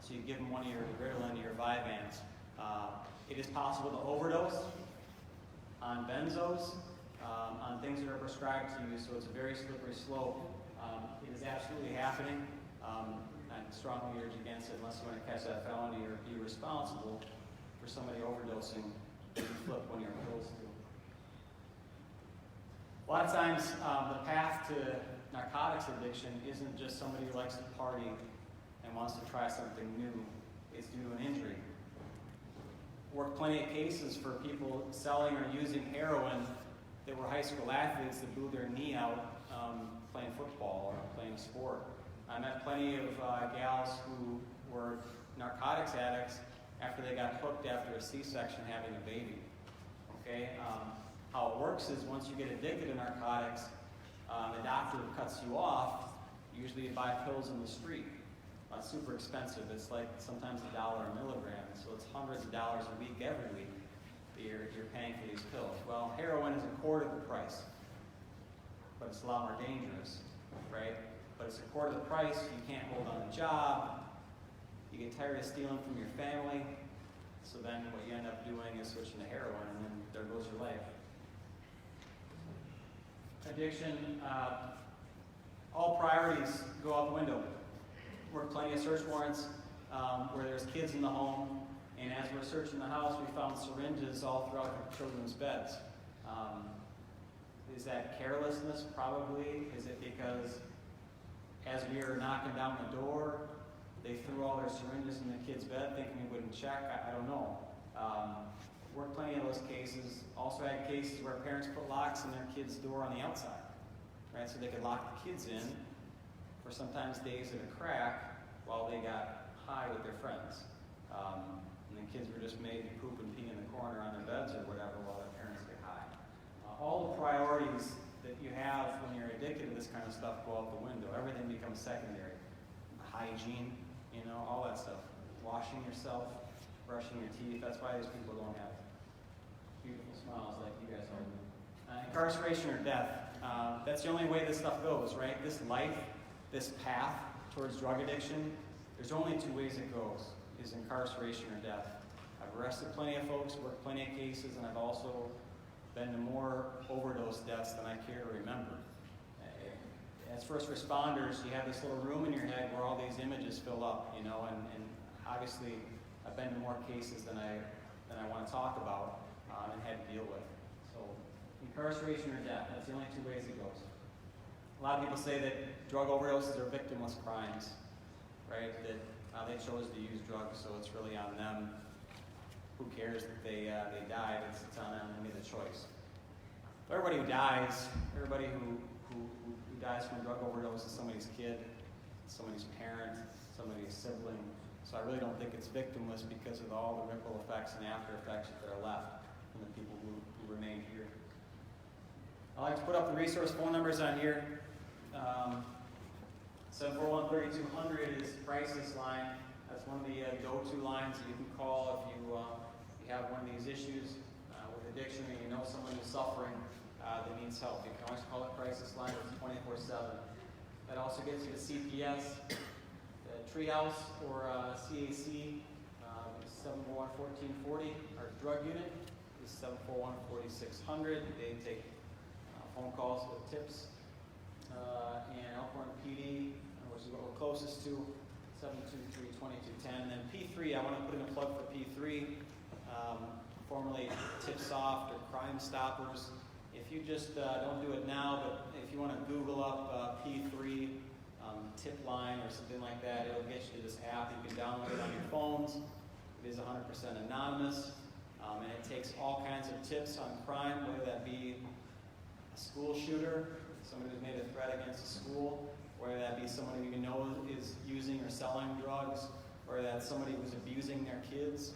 so you give him one of your Ritalin or your Vyvanse. It is possible to overdose on benzos, on things that are prescribed to you, so it's a very slippery slope. It is absolutely happening. I strongly urge against it unless you want to catch that felony or be responsible for somebody overdosing and you flip one of your pills to. A lot of times, the path to narcotics addiction isn't just somebody who likes to party and wants to try something new. It's due to an injury. Worked plenty of cases for people selling or using heroin that were high school athletes that blew their knee out playing football or playing a sport. I met plenty of gals who were narcotics addicts after they got hooked after a C-section having a baby. Okay, how it works is once you get addicted to narcotics, the doctor cuts you off. Usually you buy pills in the street. It's super expensive. It's like sometimes $1 a milligram, so it's hundreds of dollars a week every week that you're paying for these pills. Well, heroin is a quarter of the price, but it's a lot more dangerous, right? But it's a quarter of the price. You can't hold on a job. You get tired of stealing from your family. So then what you end up doing is switching to heroin, and then there goes your life. Addiction, all priorities go out the window. Worked plenty of search warrants where there's kids in the home, and as we're searching the house, we found syringes all throughout the children's beds. Is that carelessness? Probably. Is it because as we were knocking down the door, they threw all their syringes in the kid's bed thinking we wouldn't check? I don't know. Worked plenty of those cases. Also had cases where parents put locks in their kid's door on the outside, right? So they could lock the kids in for sometimes days at a crack while they got high with their friends. And the kids were just made to poop and pee in the corner on their beds or whatever while their parents get high. all the priorities that you have when you're addicted to this kind of stuff go out the window. Everything becomes secondary. Hygiene, you know, all that stuff. Washing yourself, brushing your teeth. That's why these people don't have beautiful smiles like you guys are. Incarceration or death. That's the only way this stuff goes, right? This life, this path towards drug addiction, there's only two ways it goes, is incarceration or death. I've arrested plenty of folks, worked plenty of cases, and I've also been to more overdose deaths than I care to remember. As first responders, you have this little room in your head where all these images fill up, you know, and obviously I've been to more cases than I want to talk about and had to deal with. So incarceration or death, that's the only two ways it goes. A lot of people say that drug overdoses are victimless crimes, right? That they chose to use drugs, so it's really on them. Who cares that they died? It's on them. They made the choice. But everybody who dies, everybody who dies from a drug overdose is somebody's kid, somebody's parent, somebody's sibling. So I really don't think it's victimless because of all the ripple effects and after effects that are left from the people who remain here. I like to put up the resource phone numbers on here. 741-3200 is the crisis line. That's one of the go-to lines that you can call if you have one of these issues with addiction and you know someone who's suffering that needs help. You can always call it crisis line. It's 24/7. That also gets you to CPS, the Treehouse or CAC, 741-1440. Our drug unit is 741-4600. They take phone calls with tips. And Elkhorn PD, which is what we're closest to, 723-2210. And then P3, I want to put in a plug for P3, formerly Tip-Soft or Crime Stoppers. If you just don't do it now, but if you want to Google up P3 tip line or something like that, it'll get you to this app. You can download it on your phones. It is 100% anonymous, and it takes all kinds of tips on crime, whether that be a school shooter, somebody who's made a threat against a school, whether that be somebody you know is using or selling drugs, or that's somebody who's abusing their kids,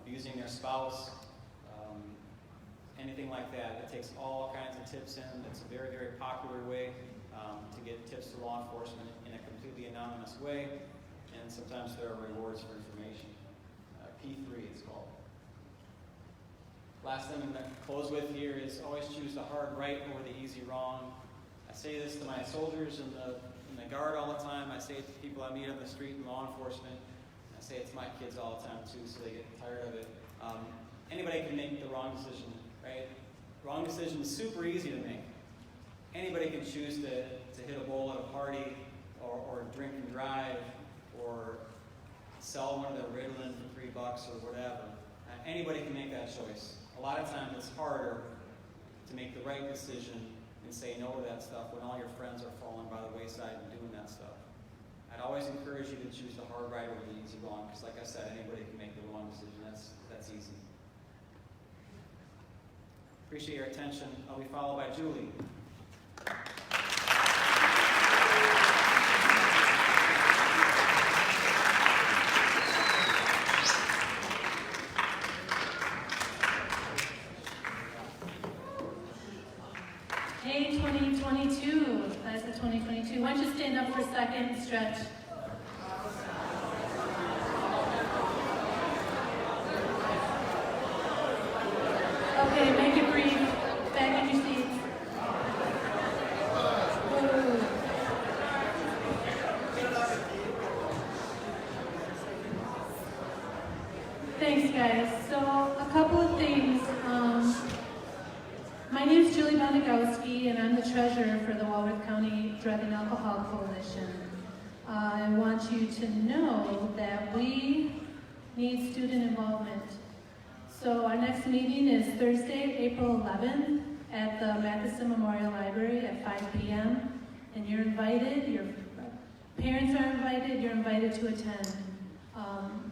abusing their spouse, anything like that. It takes all kinds of tips in. It's a very, very popular way to get tips to law enforcement in a completely anonymous way, and sometimes there are rewards for information. P3 it's called. Last thing I'm going to close with here is always choose the hard right over the easy wrong. I say this to my soldiers in the guard all the time. I say it to people I meet on the street in law enforcement. I say it to my kids all the time too, so they get tired of it. Anybody can make the wrong decision, right? Wrong decision is super easy to make. Anybody can choose to hit a bowl at a party or drink and drive or sell one of their Ritalin for $3 or whatever. Anybody can make that choice. A lot of times it's harder to make the right decision and say no to that stuff when all your friends are falling by the wayside and doing that stuff. I'd always encourage you to choose the hard right over the easy wrong, because like I said, anybody can make the wrong decision. That's easy. Appreciate your attention. I'll be followed by Julie. Hey, 2022, class of 2022. Why don't you stand up for a second and stretch? Okay, make it brief. Back in your seats. Woo. Thanks, guys. So, a couple of things. My name is Julie Bonagowski, and I'm the treasurer for the Walworth County Drug and Alcohol Coalition. I want you to know that we need student involvement. So our next meeting is Thursday, April 11th at the Matheson Memorial Library at 5 p.m. And you're invited, your parents are invited, you're invited to attend.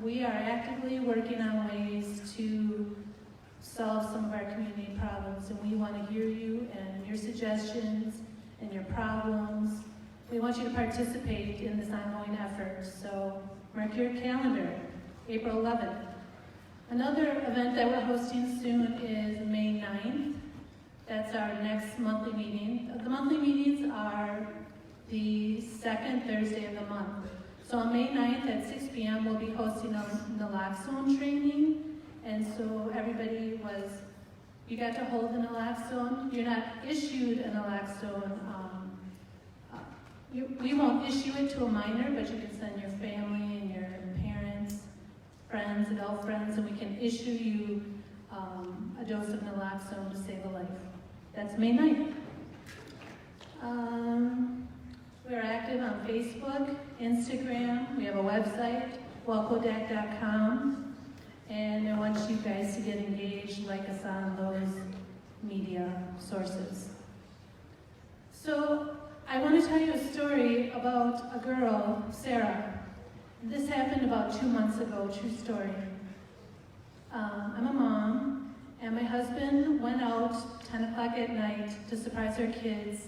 We are actively working on ways to solve some of our community problems, and we want to hear you and your suggestions and your problems. We want you to participate in this ongoing effort, so mark your calendar, April 11th. Another event that we're hosting soon is May 9th. That's our next monthly meeting. The monthly meetings are the second Thursday of the month. So on May 9th at 6 p.m. we'll be hosting a naloxone training. And so you got to hold the naloxone. You're not issued a naloxone. We won't issue it to a minor, but you can send your family and your parents, friends, adult friends, and we can issue you a dose of naloxone to save a life. That's May 9th. We're active on Facebook, Instagram. We have a website, walcodac.com, and I want you guys to get engaged, like us on those media sources. So I want to tell you a story about a girl, Sarah. This happened about 2 months ago, true story. I'm a mom, and my husband went out 10 o'clock at night to surprise our kids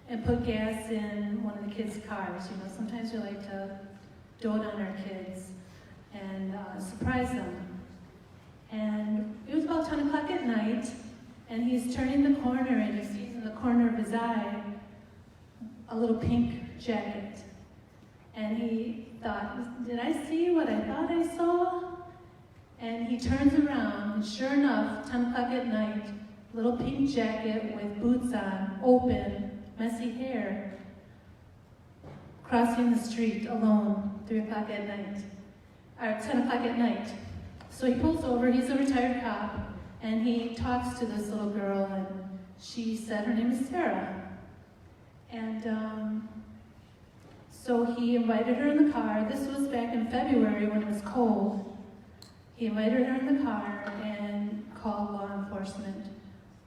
and put gas in one of the kids' cars. You know, sometimes we like to dote on our kids and surprise them. And it was about 10 o'clock at night, and he's turning the corner, and he sees in the corner of his eye a little pink jacket. And he thought, did I see what I thought I saw? And he turns around, and sure enough, 10 o'clock at night, little pink jacket with boots on, open, messy hair, crossing the street alone, 3 o'clock at night, or 10 o'clock at night. So he pulls over, he's a retired cop, and he talks to this little girl, and she said her name is Sarah. And so he invited her in the car. This was back in February when it was cold. He invited her in the car and called law enforcement,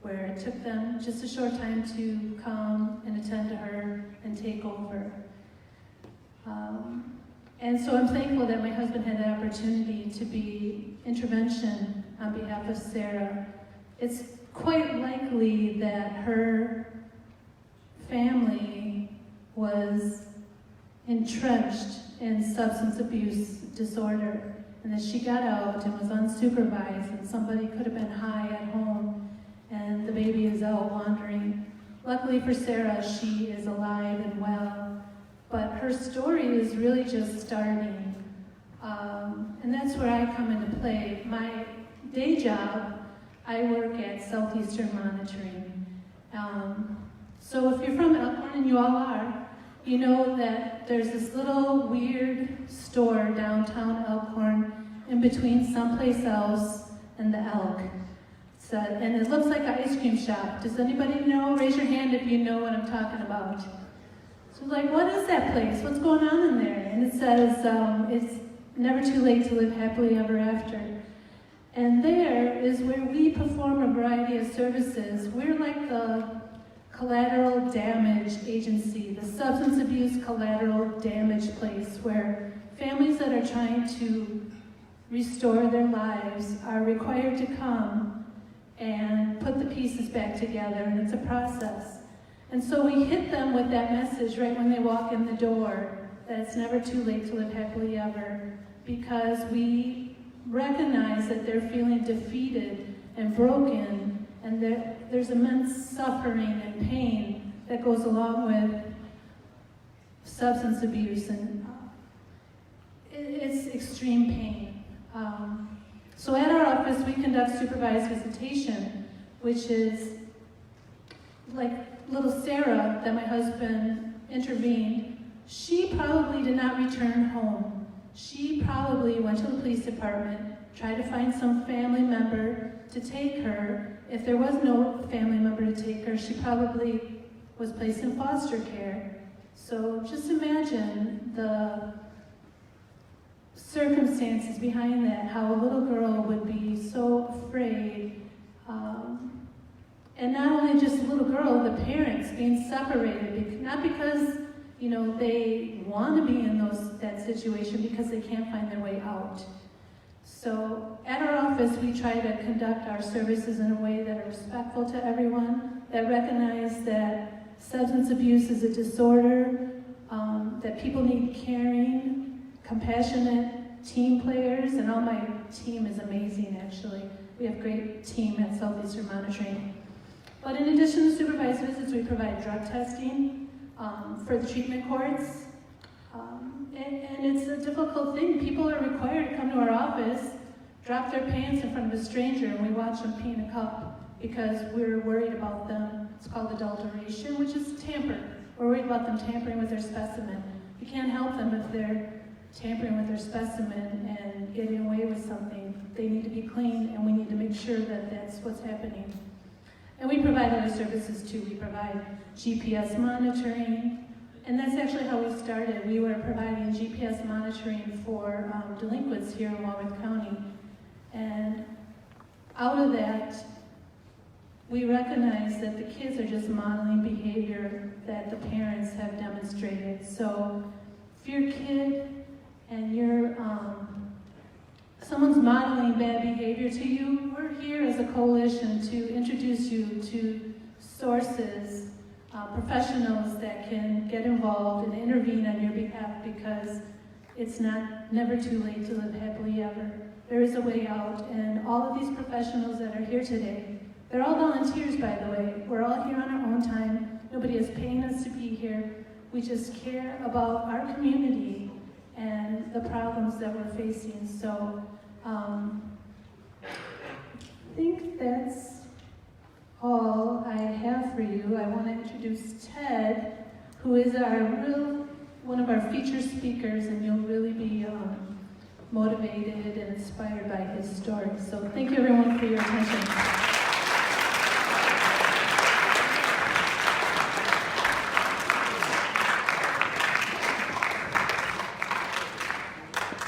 where it took them just a short time to come and attend to her and take over. And so I'm thankful that my husband had the opportunity to be intervention on behalf of Sarah. It's quite likely that her family was entrenched in substance abuse disorder, and that she got out and was unsupervised, and somebody could have been high at home, and the baby is out wandering. Luckily for Sarah, she is alive and well, but her story is really just starting. And that's where I come into play. My day job, I work at Southeastern Monitoring. So if you're from Elkhorn, and you all are, you know that there's this little weird store downtown Elkhorn in between someplace else and the Elk. And it looks like an ice cream shop. Does anybody know? Raise your hand if you know what I'm talking about. So like, what is that place? What's going on in there? And it says, it's never too late to live happily ever after. And there is where we perform a variety of services. We're like the collateral damage agency, the substance abuse collateral damage place, where families that are trying to restore their lives are required to come and put the pieces back together, and it's a process. And so we hit them with that message right when they walk in the door, that it's never too late to live happily ever, because we recognize that they're feeling defeated and broken, and there's immense suffering and pain that goes along with substance abuse, and it's extreme pain. So at our office, we conduct supervised visitation, which is like little Sarah that my husband intervened. She probably did not return home. She probably went to the police department, tried to find some family member to take her. If there was no family member to take her, she probably was placed in foster care. So just imagine the circumstances behind that, how a little girl would be so afraid. And not only just a little girl, the parents being separated, not because they want to be in that situation, because they can't find their way out. So at our office, we try to conduct our services in a way that are respectful to everyone, that recognize that substance abuse is a disorder, that people need caring, compassionate team players, and all my team is amazing, actually. We have a great team at Southeastern Monitoring. But in addition to supervised visits, we provide drug testing for the treatment courts. And it's a difficult thing. People are required to come to our office, drop their pants in front of a stranger, and we watch them pee in a cup because we're worried about them. It's called adulteration, which is tamper. We're worried about them tampering with their specimen. We can't help them if they're tampering with their specimen and getting away with something. They need to be clean, and we need to make sure that that's what's happening. And we provide other services too. We provide GPS monitoring, and that's actually how we started. We were providing GPS monitoring for delinquents here in Walworth County. And out of that, we recognize that the kids are just modeling behavior that the parents have demonstrated. So if you're a kid and someone's modeling bad behavior to you, we're here as a coalition to introduce you to sources, professionals that can get involved and intervene on your behalf, because it's never too late to live happily ever. There is a way out, and all of these professionals that are here today, they're all volunteers, by the way. We're all here on our own time. Nobody is paying us to be here. We just care about our community and the problems that we're facing. So I think that's all I have for you. I want to introduce Ted, who is one of our featured speakers, and you'll really be motivated and inspired by his story. So thank you everyone for your attention.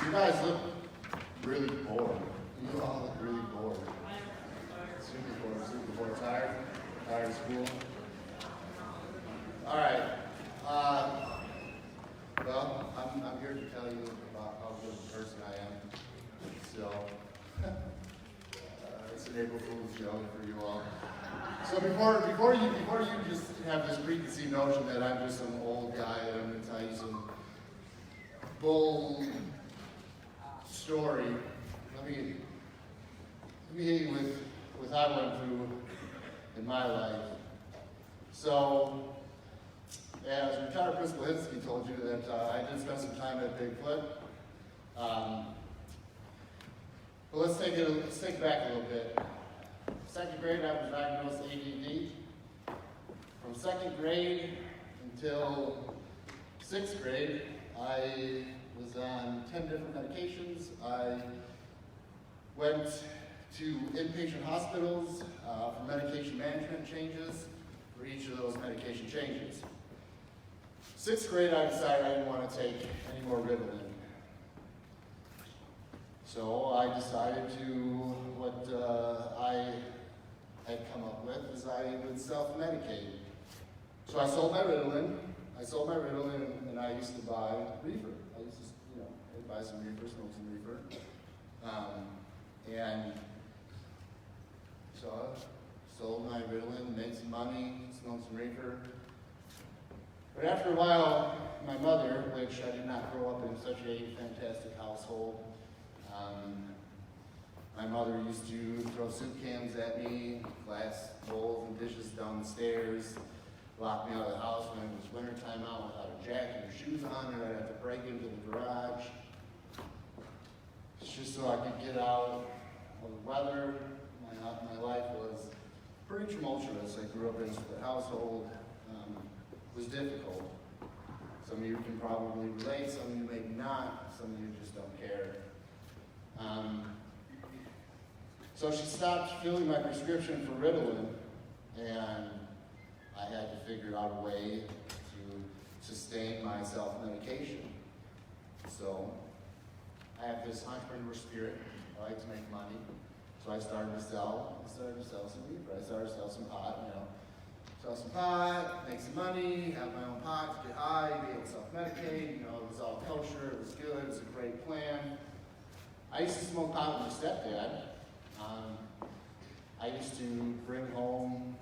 You guys look really bored. You all look really bored. Super bored. Tired of school. All right. Well, I'm here to tell you about how good a person I am. So, it's an April Fool's joke for you all. So before you just have this preconceived notion that I'm just some old guy that I'm going to tell you some bull story, let me hit you with what I went through in my life. So, as retired Principal Hinsky told you, that I did spend some time at Bigfoot. But let's take it back a little bit. Second grade, I was diagnosed with ADD. From second grade until sixth grade, I was on 10 different medications. I went to inpatient hospitals for medication management changes for each of those medication changes. Sixth grade, I decided I didn't want to take any more Ritalin. So I decided to, what I had come up with is I would self-medicate. So I sold my Ritalin, and I used to buy reefer. I used to, I'd buy some reefer, smoke some reefer. And so I sold my Ritalin, made some money, smoked some reefer. But after a while, my mother, which I did not grow up in such a fantastic household, my mother used to throw soup cans at me, glass bowls and dishes down the stairs, lock me out of the house when it was wintertime out without a jacket or shoes on, and I'd have to break into the garage. It's just so I could get out of the weather. My life was pretty tumultuous. I grew up in a household. It was difficult. Some of you can probably relate, some of you maybe not, some of you just don't care. So she stopped filling my prescription for Ritalin, and I had to figure out a way to sustain my self-medication. So I have this entrepreneur spirit. I like to make money. So I started to sell some reefer. I started to sell some pot, sell some pot, make some money, have my own pot, get high, be able to self-medicate. It was all kosher, it was good, it was a great plan. I used to smoke pot with my stepdad. I used to bring home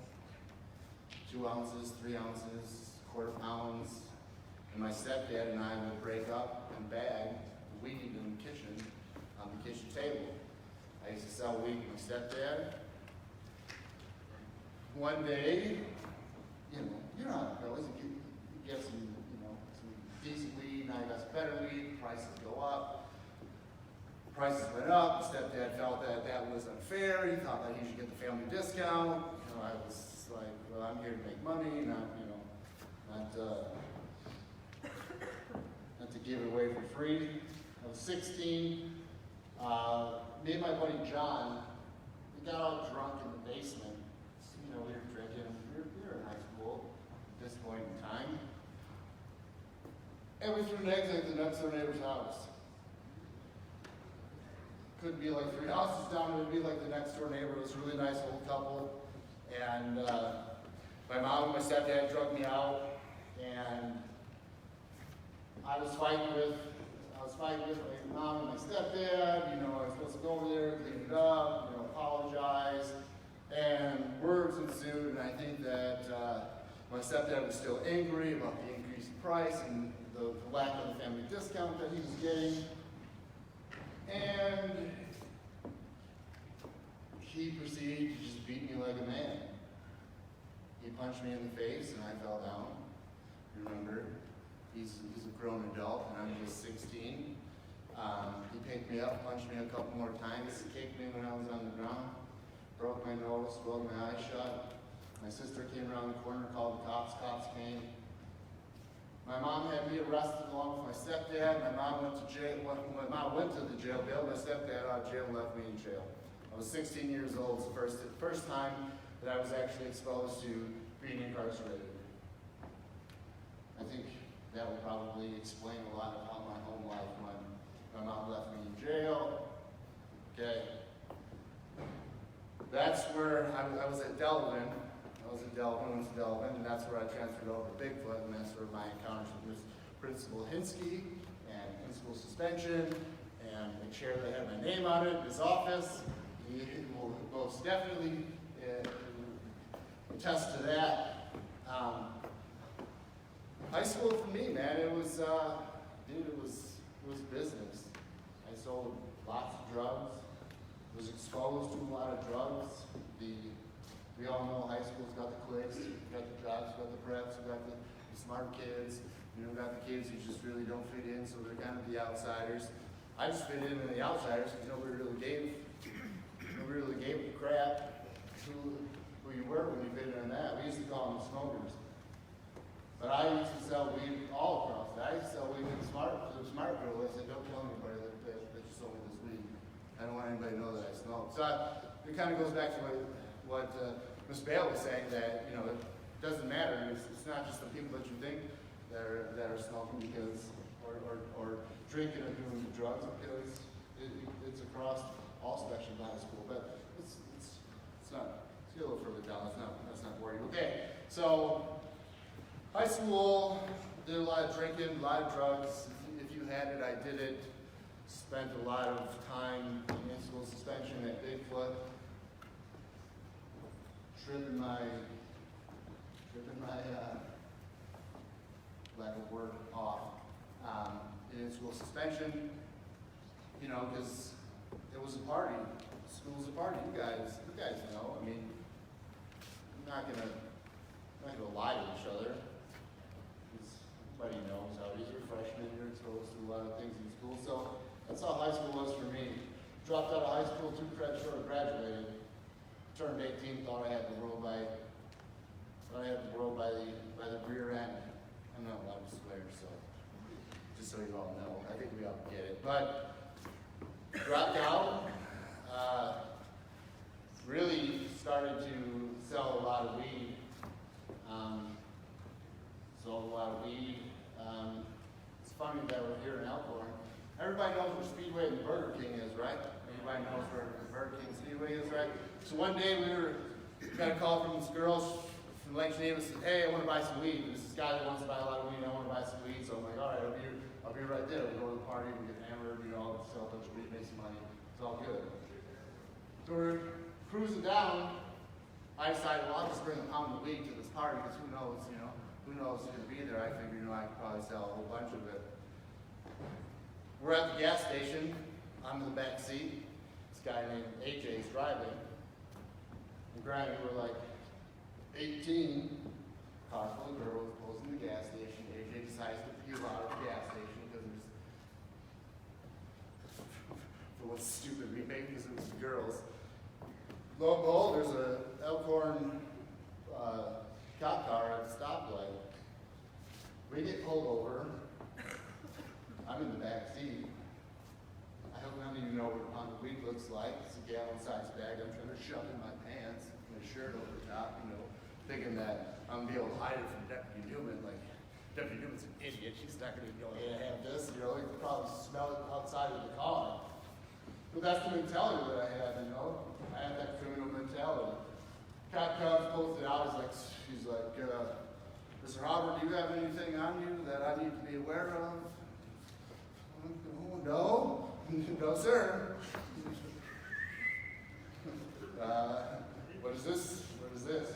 2 ounces, 3 ounces, quarter pounds, and my stepdad and I would break up and bag weed in the kitchen, on the kitchen table. I used to sell weed with my stepdad. One day, you know how it goes. You get some, some decent weed, now you got some better weed, prices go up. Prices went up, stepdad felt that that was unfair, he thought that he should get the family discount. I was like, well, I'm here to make money, not to give it away for free. I was 16, me and my buddy John, we got all drunk in the basement. We were drinking, we were in high school at this point in time. And we threw eggs at the next door neighbor's house. Could be like 3 houses down, it would be like the next door neighbor. It was a really nice old couple. And my mom and my stepdad drug me out, and I was fighting with my mom and my stepdad. I was supposed to go over there, clean it up, apologize. And words ensued, and I think that my stepdad was still angry about the increased price and the lack of the family discount that he was getting. And he proceeded to just beat me like a man. He punched me in the face and I fell down. Remember, he's a grown adult and I'm just 16. He picked me up, punched me a couple more times, kicked me when I was on the ground, broke my nose, rolled my eyes shut. My sister came around the corner, called the cops. Cops came. My mom had me arrested along with my stepdad. My mom went to jail. My mom went to the jail, bailed my stepdad out of jail, and left me in jail. I was 16 years old. It's the first time that I was actually exposed to being incarcerated. I think that would probably explain a lot about my home life when my mom left me in jail. Okay. That's where I was at Delvin. Went to Delvin, and that's where I transferred over to Bigfoot, and that's where my encounters with Principal Hinsky and principal suspension, and the chair that had my name on it, his office. He will most definitely attest to that. High school for me, man, it was business. I sold lots of drugs, was exposed to a lot of drugs. We all know high school's got the cliques, we've got the jocks, we've got the preps, we've got the smart kids, we've got the kids who just really don't fit in, so they're kind of the outsiders. I just fit in with the outsiders because nobody really gave a crap who you were when you fit in on that. We used to call them smokers. But I used to sell weed all across that. I used to sell weed to the smart girl. I said, don't tell anybody that you sold me this weed. I don't want anybody to know that I smoke. So it kind of goes back to what Ms. Bale was saying, that it doesn't matter. It's not just the people that you think that are smoking because or drinking or doing drugs, because it's across all spectrums of high school. But it's not. Let's get a little further down. That's not worried. Okay, so high school, did a lot of drinking, a lot of drugs. If you had it, I did it. Spent a lot of time in school suspension at Bigfoot. Tripping my lack of word off in school suspension, because it was a party. School's a party. You guys know. I mean, I'm not gonna lie to each other. Everybody knows how it is. You're a freshman. You're exposed to a lot of things in school. So that's how high school was for me. Dropped out of high school 2 credits short of graduating. Turned 18, thought I had the world by the rear end. I'm not allowed to swear, so just so you all know, I think we all get it. But dropped out, really started to sell a lot of weed. It's funny that we're here in Elkhorn. Everybody knows where Speedway and Burger King is, right? Everybody knows where the Burger King Speedway is, right? So one day we got a call from these girls from Lake Geneva, said, hey, I want to buy some weed. And this is a guy that wants to buy a lot of weed, I want to buy some weed. So I'm like, all right, I'll be right there. We go to the party, we get hammered, sell a bunch of weed, make some money. It's all good. So we're cruising down. I decided, well, I'll just bring a pound of weed to this party because who knows who's going to be there. I figured, I could probably sell a whole bunch of it. We're at the gas station. I'm in the back seat. This guy named AJ is driving. And granted, we're like 18, car full of girls, pulls in the gas station. AJ decides to peel out of the gas station because there's, for what stupid we made because it was girls. Lo and behold, there's a Elkhorn cop car at the stoplight. We get pulled over. I'm in the back seat. I hope none of you know what a pound of weed looks like. It's a gallon-sized bag I'm trying to shove in my pants, my shirt over the top, thinking that I'm gonna be able to hide it from Deputy Newman. Like, Deputy Newman's an idiot. She's not gonna go, hey, I have this. You can probably smell it outside of the car. But that's the mentality that I had. I had that criminal mentality. Cop comes, pulls it out. He's like, Mr. Robert, do you have anything on you that I need to be aware of? No, no, sir. What is this? What is this?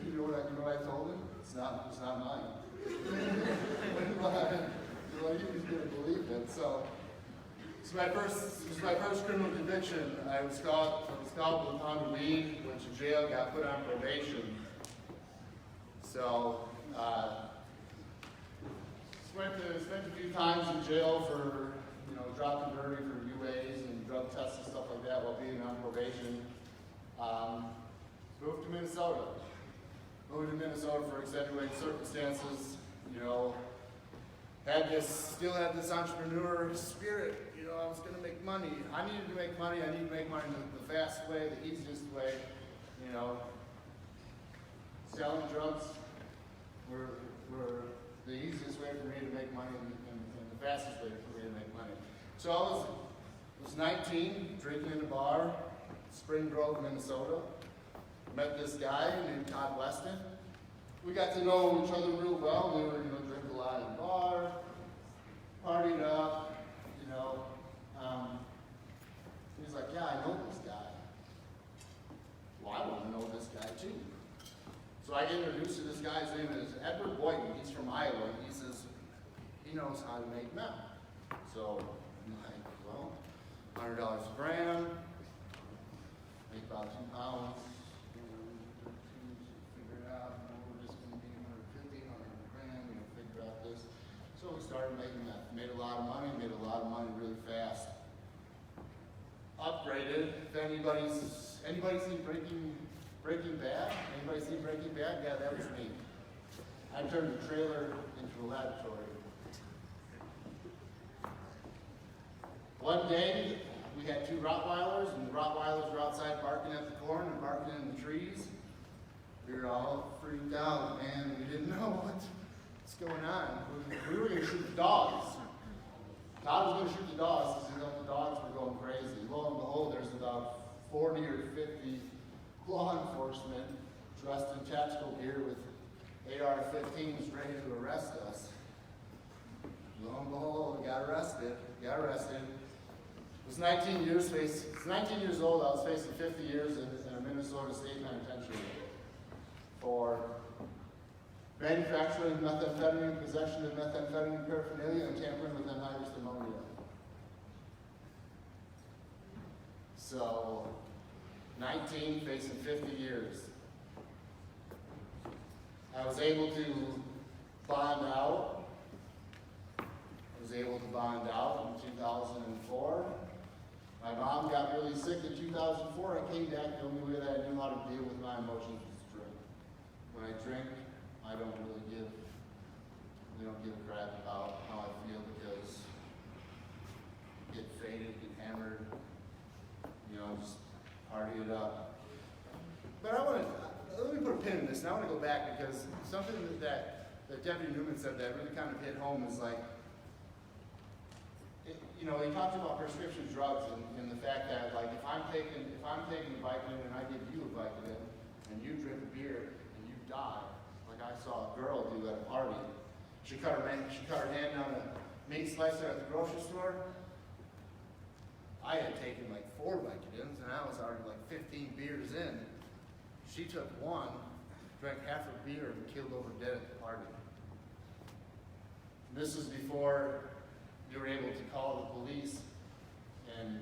You know what I told him? It's not mine. He didn't believe it. So this was my first criminal conviction. I was caught with a pound of weed, went to jail, got put on probation. So spent a few times in jail for dropping dirty for UAs and drug tests and stuff like that while being on probation. Moved to Minnesota. Moved to Minnesota for extenuating circumstances. Still had this entrepreneur spirit. I was going to make money. I needed to make money. I needed to make money the fast way, the easiest way. Selling drugs were the easiest way for me to make money and the fastest way for me to make money. So I was 19, drinking in a bar, Spring Grove, Minnesota. Met this guy named Todd Weston. We got to know each other real well. We were, drink a lot in the bar, partied up, He's like, yeah, I know this guy. Well, I want to know this guy too. So I get introduced to this guy. His name is Edward Boynton. He's from Iowa. He says he knows how to make meth. So I'm like, well, $100 a gram, make about 2 pounds. Figure it out. We're just going to be 150, 100 grand. Figure out this. So we started making meth. Made a lot of money. Made a lot of money really fast. Upgraded. If anybody's seen Breaking Bad? Anybody seen Breaking Bad? Yeah, that was me. I turned the trailer into a laboratory. One day, we had 2 Rottweilers, and the Rottweilers were outside barking at the corn and barking in the trees. We were all freaked out, man. We didn't know what's going on. We were going to shoot the dogs. Todd was going to shoot the dogs because the dogs were going crazy. Lo and behold, there's about 40 or 50 law enforcement dressed in tactical gear with AR-15s ready to arrest us. Lo and behold, got arrested. I was 19 years old. I was facing 50 years in a Minnesota State Penitentiary for manufacturing methamphetamine, possession of methamphetamine paraphernalia, and tampering with anhydrous ammonia. So, 19 facing 50 years. I was able to bond out. In 2004. My mom got really sick in 2004. I came back. The only way that I knew how to deal with my emotions was to drink. When I drink, I don't really give a crap about how I feel because I get faded, get hammered, just party it up. But let me put a pin in this, and I want to go back because something that Deputy Newman said that really kind of hit home is like, he talked about prescription drugs and the fact that, like, if I'm taking a Vicodin and I give you a Vicodin and you drink a beer and you die, like I saw a girl do at a party. She cut her hand down a meat slicer at the grocery store. I had taken like 4 Vicodins and I was already like 15 beers in. She took 1, drank half a beer and killed over dead at the party. This is before you were able to call the police and,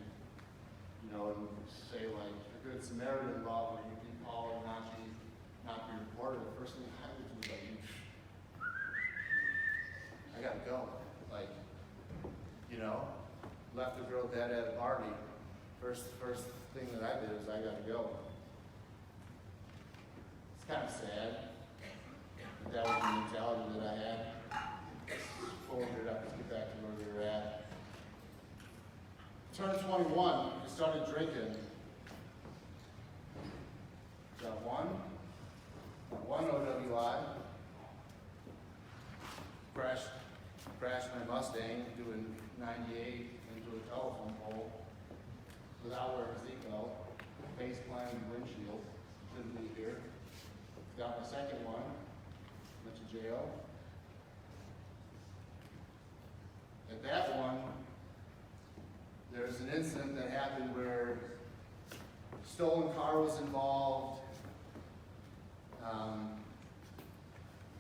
you know, and say like a good Samaritan law where you can call and not be reported. The first thing I would do is like, I gotta go. Like, you know, left the girl dead at a party. First thing that I did is I gotta go. It's kind of sad. But that was the mentality that I had. Folded it up to get back to where we were at. Turned 21, I started drinking. Got one OWI. Crashed my Mustang doing 98 into a telephone pole without wearing a seatbelt. Face planted windshield. Shouldn't be here. Got my second one. Went to jail. At that one, there's an incident that happened where stolen car was involved.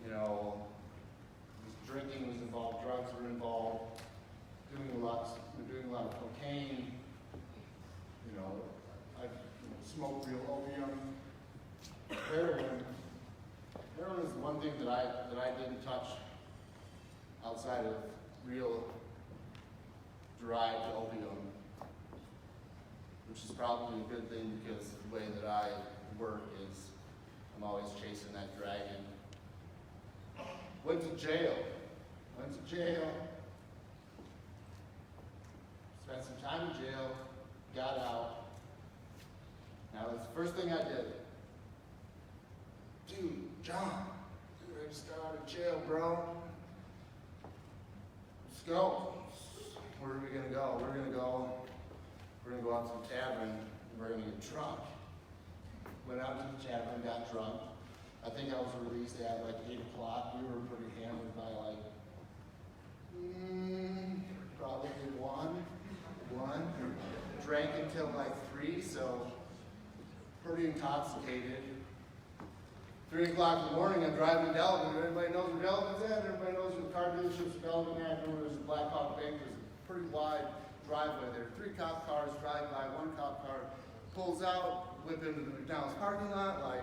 You know, drinking was involved, drugs were involved, doing a lot of cocaine. You know, I smoked real opium, heroin. Heroin is the one thing that I didn't touch outside of real dried opium, which is probably a good thing because the way that I work is I'm always chasing that dragon. Went to jail. Spent some time in jail, got out. Now that's the first thing I did. Dude, John, I just got out of jail, bro. Let's go. Where are we gonna go? We're gonna go out to the tavern and we're gonna get drunk. Went out to the tavern, got drunk. I think I was released at like 8 o'clock. We were pretty hammered by like, probably one. Drank until like 3, so pretty intoxicated. 3 o'clock in the morning, I'm driving to Delavan. Everybody knows where Delavan's at. Everybody knows where the car dealership's Delavan at. Remember, there's a Black Hawk Bank. There's a pretty wide driveway there. 3 cop cars drive by. 1 cop car pulls out, whip into the McDonald's parking lot. Like,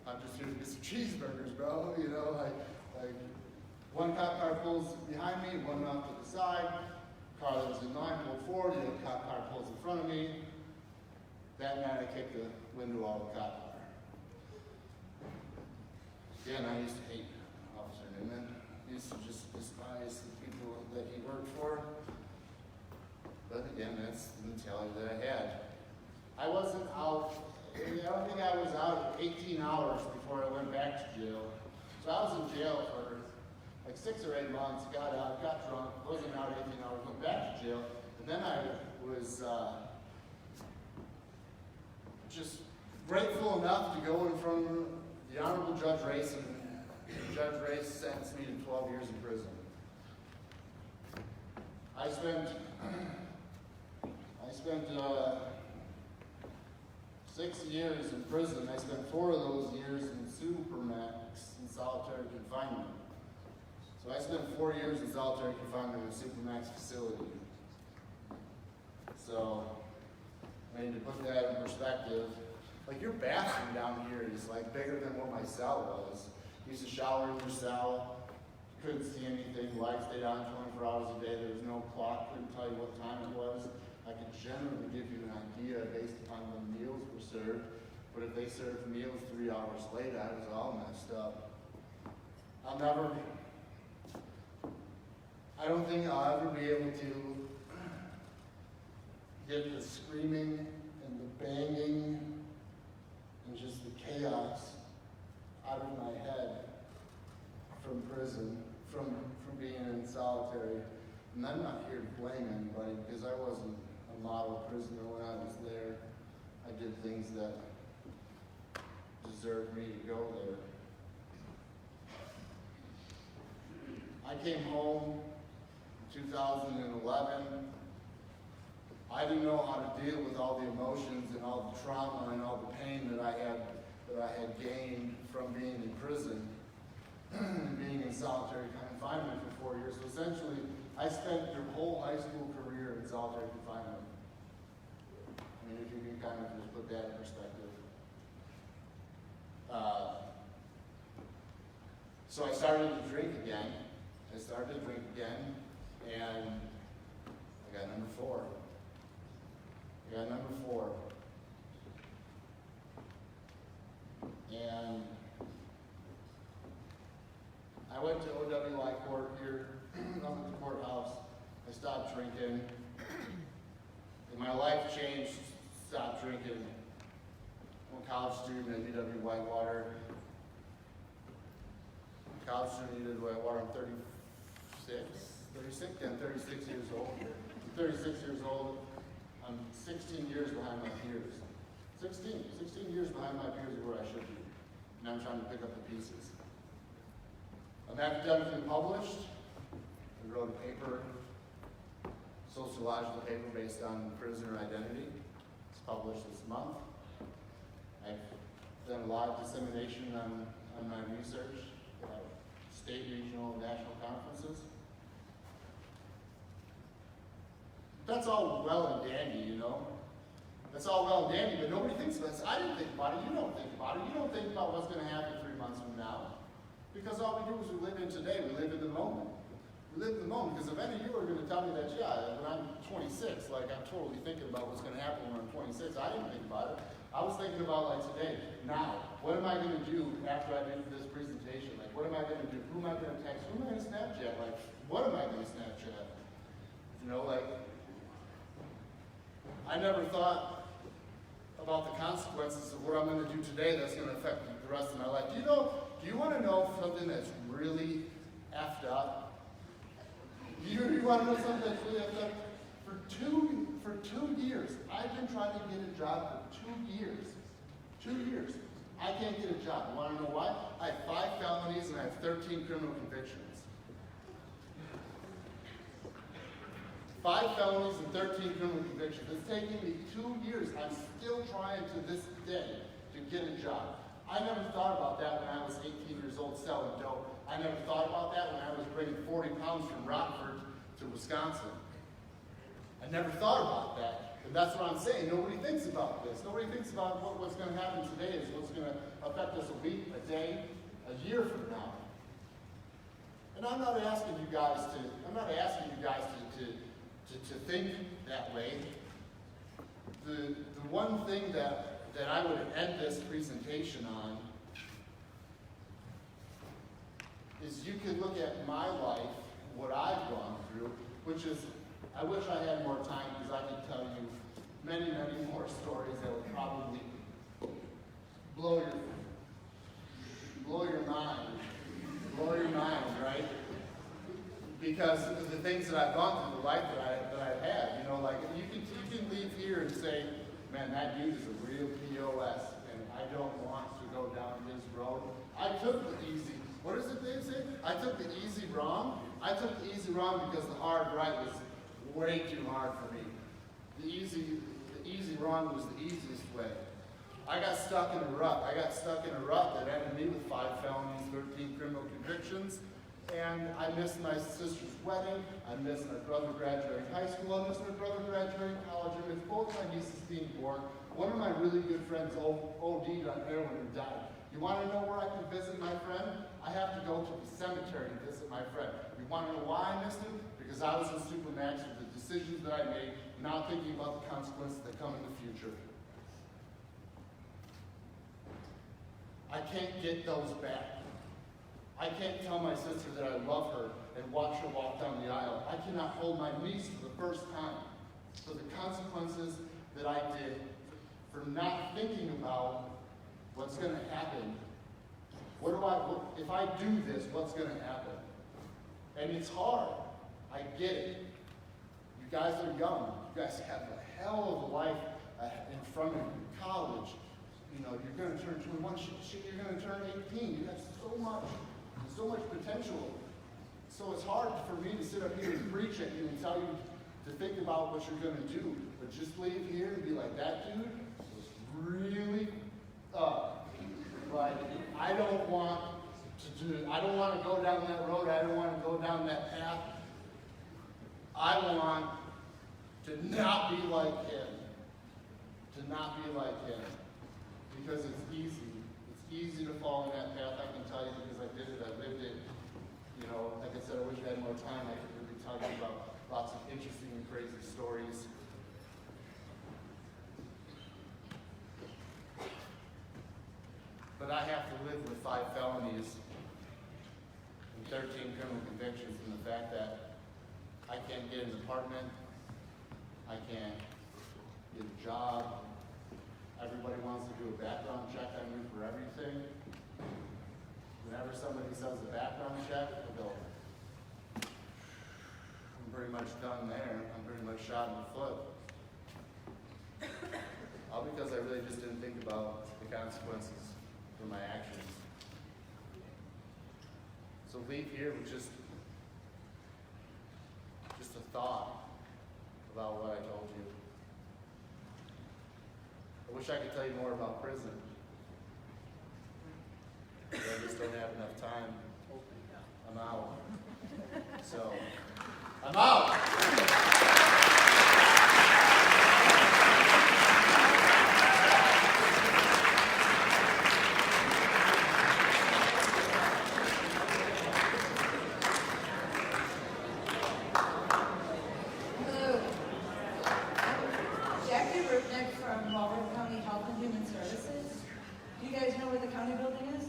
I'm just here to get some cheeseburgers, bro. You know, like 1 cop car pulls behind me, 1 off to the side. Car that was in line pulled forward. The other cop car pulls in front of me. That night, I kicked the window off the cop car. Again, I used to hate Officer Newman. I used to just despise the people that he worked for. But again, that's the mentality that I had. I wasn't out, I don't think I was out 18 hours before I went back to jail. So I was in jail for like 6 or 8 months, got out, got drunk, wasn't out 18 hours, went back to jail. And then I was just grateful enough to go in front of the Honorable Judge Race, and Judge Race sentenced me to 12 years in prison. I spent 6 years in prison. I spent 4 of those years in Supermax in solitary confinement. So I spent 4 years in solitary confinement in a Supermax facility. So, I mean, to put that in perspective, like your bathroom down here is like bigger than what my cell was. You used to shower in your cell, couldn't see anything, lights stayed on 24 hours a day, there was no clock, couldn't tell you what time it was. I could generally give you an idea based upon when meals were served, but if they served meals 3 hours late, I was all messed up. I don't think I'll ever be able to get the screaming and the banging and just the chaos out of my head from prison, from being in solitary. And I'm not here to blame anybody because I wasn't a model prisoner when I was there. I did things that deserved me to go there. I came home in 2011. I didn't know how to deal with all the emotions and all the trauma and all the pain that I had gained from being in prison and being in solitary confinement for 4 years. So essentially, I spent your whole high school career in solitary confinement. I mean, if you can kind of just put that in perspective. So I started to drink again. And I got number 4. And I went to OWI court here, up at the courthouse. I stopped drinking. And my life changed, stopped drinking. I'm a college student at UW Whitewater. College student at UW Whitewater, I'm 36 years old. I'm 36 years old. I'm 16 years behind my peers. 16 years behind my peers of where I should be. And I'm trying to pick up the pieces. I'm academically published. I wrote a paper, sociological paper based on prisoner identity. It's published this month. I've done a lot of dissemination on my research at state, regional, and national conferences. That's all well and dandy, you know. That's all well and dandy, but nobody thinks about it. I didn't think about it. You don't think about it. You don't think about what's going to happen 3 months from now. Because all we do is we live in today. We live in the moment. We live in the moment. Because if any of you are going to tell me that, yeah, when I'm 26, like I'm totally thinking about what's going to happen when I'm 26, I didn't think about it. I was thinking about like today, now. What am I going to do after I do this presentation? Like, what am I going to do? Who am I going to text? Who am I going to Snapchat? Like, what am I going to Snapchat? You know, like, I never thought about the consequences of what I'm going to do today that's going to affect the rest of my life. Do you want to know something that's really effed up? You want to know something that's really effed up? For two years, I've been trying to get a job for 2 years. 2 years. I can't get a job. You want to know why? I have 5 felonies and I have 13 criminal convictions. 5 felonies and 13 criminal convictions. It's taken me 2 years. I'm still trying to this day to get a job. I never thought about that when I was 18 years old selling dope. I never thought about that when I was bringing 40 pounds from Rockford to Wisconsin. I never thought about that. And that's what I'm saying. Nobody thinks about this. Nobody thinks about what's going to happen today is what's going to affect us a week, a day, a year from now. And I'm not asking you guys to think that way. The one thing that I would end this presentation on is you could look at my life, what I've gone through, which is, I wish I had more time because I could tell you many, many more stories that would probably blow your mind, right? Because of the things that I've gone through, the life that I've had, you know, like you can leave here and say, man, that dude is a real POS, and I don't want to go down his road. I took the easy. What is it they say? I took the easy wrong. I took the easy wrong because the hard right was way too hard for me. The easy wrong was the easiest way. I got stuck in a rut. That ended me with 5 felonies, 13 criminal convictions. And I missed my sister's wedding. I missed my brother graduating high school. I missed my brother graduating college. I missed both my nieces being born. One of my really good friends OD'd on heroin and died. You want to know where I can visit my friend? I have to go to the cemetery to visit my friend. You want to know why I missed him? Because I was in Supermax with the decisions that I made, not thinking about the consequences that come in the future. I can't get those back. I can't tell my sister that I love her and watch her walk down the aisle. I cannot hold my niece for the first time for the consequences that I did for not thinking about what's going to happen. If I do this, what's going to happen? And it's hard. I get it. You guys are young. You guys have a hell of a life in front of you. College. You know, you're going to turn 21. You're going to turn 18. You have so much potential. So it's hard for me to sit up here and preach at you and tell you to think about what you're going to do. But just leave here and be like, that dude was really like, I don't want to go down that road. I don't want to go down that path. I want to not be like him. To not be like him. Because it's easy. It's easy to fall in that path, I can tell you, because I did it, I lived it. You know, like I said, I wish I had more time. I could really tell you about lots of interesting and crazy stories. But I have to live with 5 felonies and 13 criminal convictions, and the fact that I can't get an apartment, I can't get a job. Everybody wants to do a background check on you for everything. Whenever somebody says a background check, I go, I'm pretty much done there. I'm pretty much shot in the foot. All because I really just didn't think about the consequences for my actions. So leave here with just a thought about what I told you. I wish I could tell you more about prison, but I just don't have enough time. I'm out. So, I'm out! Hello. I'm Jackie Rupnick from Walworth County Health and Human Services. Do you guys know where the county building is?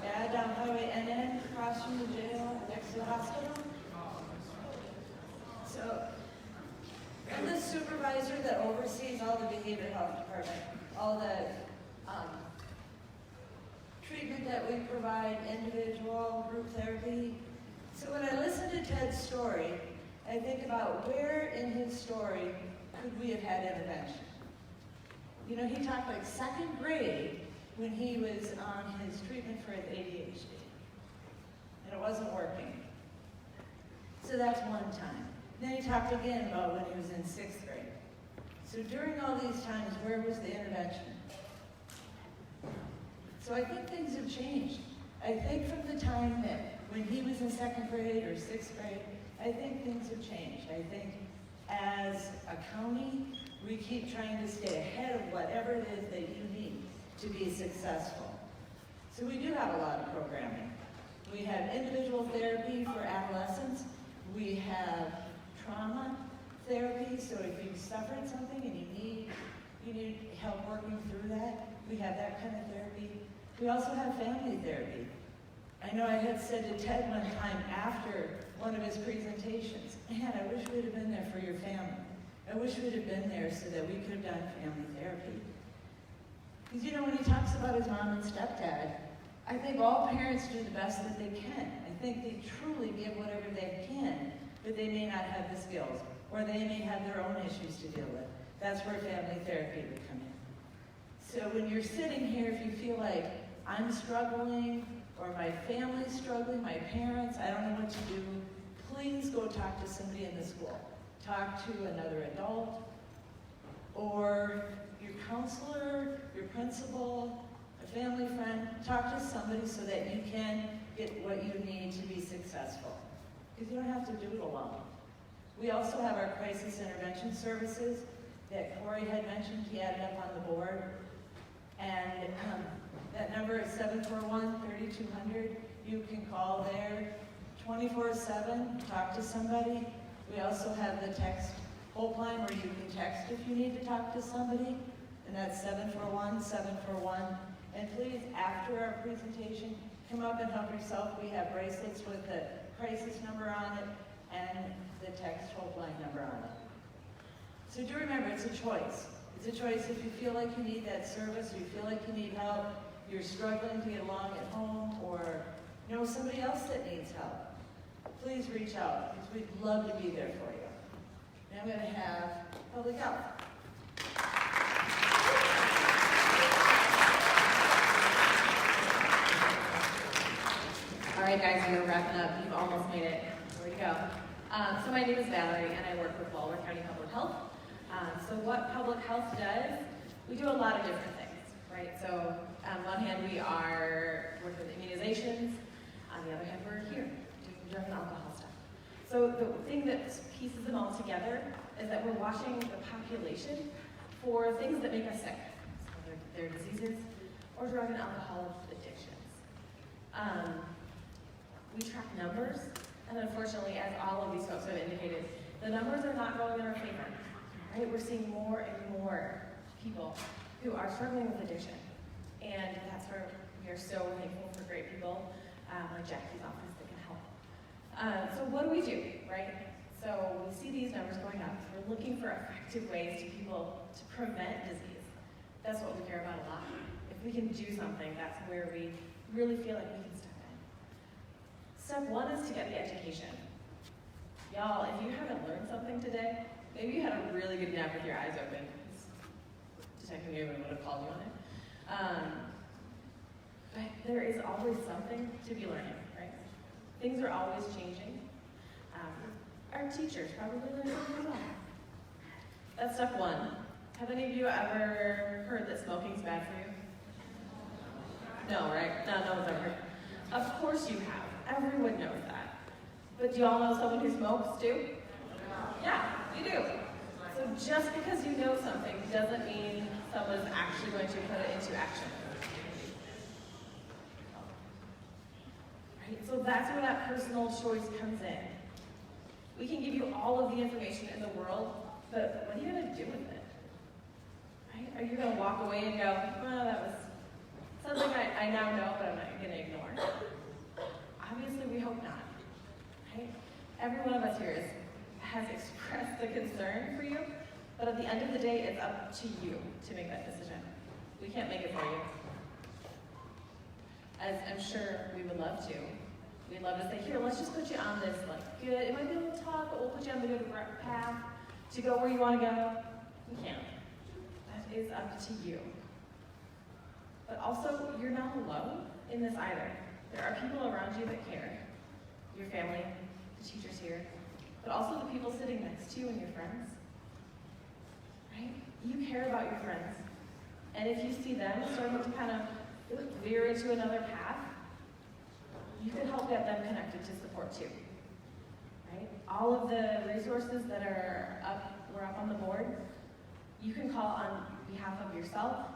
Yeah, down Highway NN, across from the jail, next to the hospital. So, I'm the supervisor that oversees all the behavioral health department, all the treatment that we provide, individual, group therapy. So when I listen to Ted's story, I think about where in his story could we have had intervention. You know, he talked like 2nd grade when he was on his treatment for his ADHD. And it wasn't working. So that's one time. Then he talked again about when he was in 6th grade. So during all these times, where was the intervention? So I think things have changed. I think from the time that when he was in 2nd grade or 6th grade, I think things have changed. I think as a county, we keep trying to stay ahead of whatever it is that you need to be successful. So we do have a lot of programming. We have individual therapy for adolescents. We have trauma therapy, so if you've suffered something and you need help working through that, we have that kind of therapy. We also have family therapy. I know I had said to Ted one time after one of his presentations, man, I wish we'd have been there for your family. I wish we'd have been there so that we could have done family therapy. Because you know, when he talks about his mom and stepdad, I think all parents do the best that they can. I think they truly give whatever they can, but they may not have the skills, or they may have their own issues to deal with. That's where family therapy would come in. So when you're sitting here, if you feel like I'm struggling, or my family's struggling, my parents, I don't know what to do, please go talk to somebody in the school. Talk to another adult, or your counselor, your principal, a family friend. Talk to somebody so that you can get what you need to be successful. Because you don't have to do it alone. We also have our crisis intervention services that Corey had mentioned. He had it up on the board. And that number is 741-3200. You can call there 24/7, talk to somebody. We also have the text helpline where you can text if you need to talk to somebody, and that's 741-741. And please, after our presentation, come up and help yourself. We have bracelets with the crisis number on it and the text helpline number on it. So do remember, it's a choice. It's a choice if you feel like you need that service, or you feel like you need help, you're struggling to get along at home, or know somebody else that needs help. Please reach out, because we'd love to be there for you. Now I'm going to have public health. All right, guys, we're wrapping up. You've almost made it. Where to go? So my name is Valerie, and I work with Walworth County Public Health. So what public health does, we do a lot of different things, right? So on one hand, we are working with immunizations. On the other hand, we're here doing drug and alcohol stuff. So So the thing that pieces them all together is that we're watching the population for things that make us sick, so their diseases or drug and alcohol addictions. We track numbers, and unfortunately, as all of these folks have indicated, the numbers are not going in our favor. Right? We're seeing more and more people who are struggling with addiction, and that's where we are so thankful for great people like Jackie's office that can help. So what do we do, right? So we see these numbers going up. We're looking for effective ways to people to prevent disease. That's what we care about a lot. If we can do something, that's where we really feel like we can step in. Step one is to get the education. Y'all, if you haven't learned something today, maybe you had a really good nap with your eyes open. Detective Newman would have called you on it. But there is always something to be learning, right? Things are always changing. Our teachers probably learn something as well. That's step one. Have any of you ever heard that smoking's bad for you? No, right? No one's ever heard. Of course you have. Everyone knows that. But do y'all know someone who smokes too? Yeah, you do. So just because you know something doesn't mean someone's actually going to put it into action. Right? So that's where that personal choice comes in. We can give you all of the information in the world, but what are you going to do with it? Right? Are you going to walk away and go, well, that was something I now know, but I'm not going to ignore? Obviously, we hope not. Right? Every one of us here has expressed a concern for you, but at the end of the day, it's up to you to make that decision. We can't make it for you. As I'm sure we would love to. We'd love to say, here, let's just put you on this, like, good, it might be a little tough, but we'll put you on the good path to go where you want to go. We can't. That is up to you. But also, you're not alone in this either. There are people around you that care. Your family, the teachers here, but also the people sitting next to you and your friends. Right? You care about your friends. And if you see them starting to kind of veer into another path, you can help get them connected to support too. Right? All of the resources that were up on the board, you can call on behalf of yourself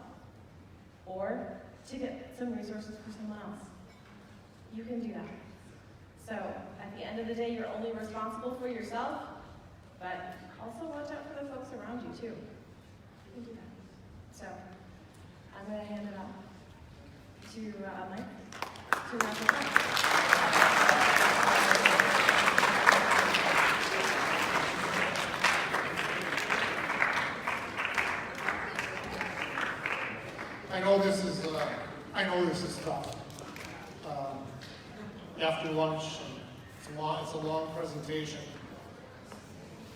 or to get some resources for someone else. You can do that. So at the end of the day, you're only responsible for yourself, but also watch out for the folks around you too. You can do that. So I'm going to hand it off to Mike to wrap it up. I know this is tough. After lunch, it's a long presentation.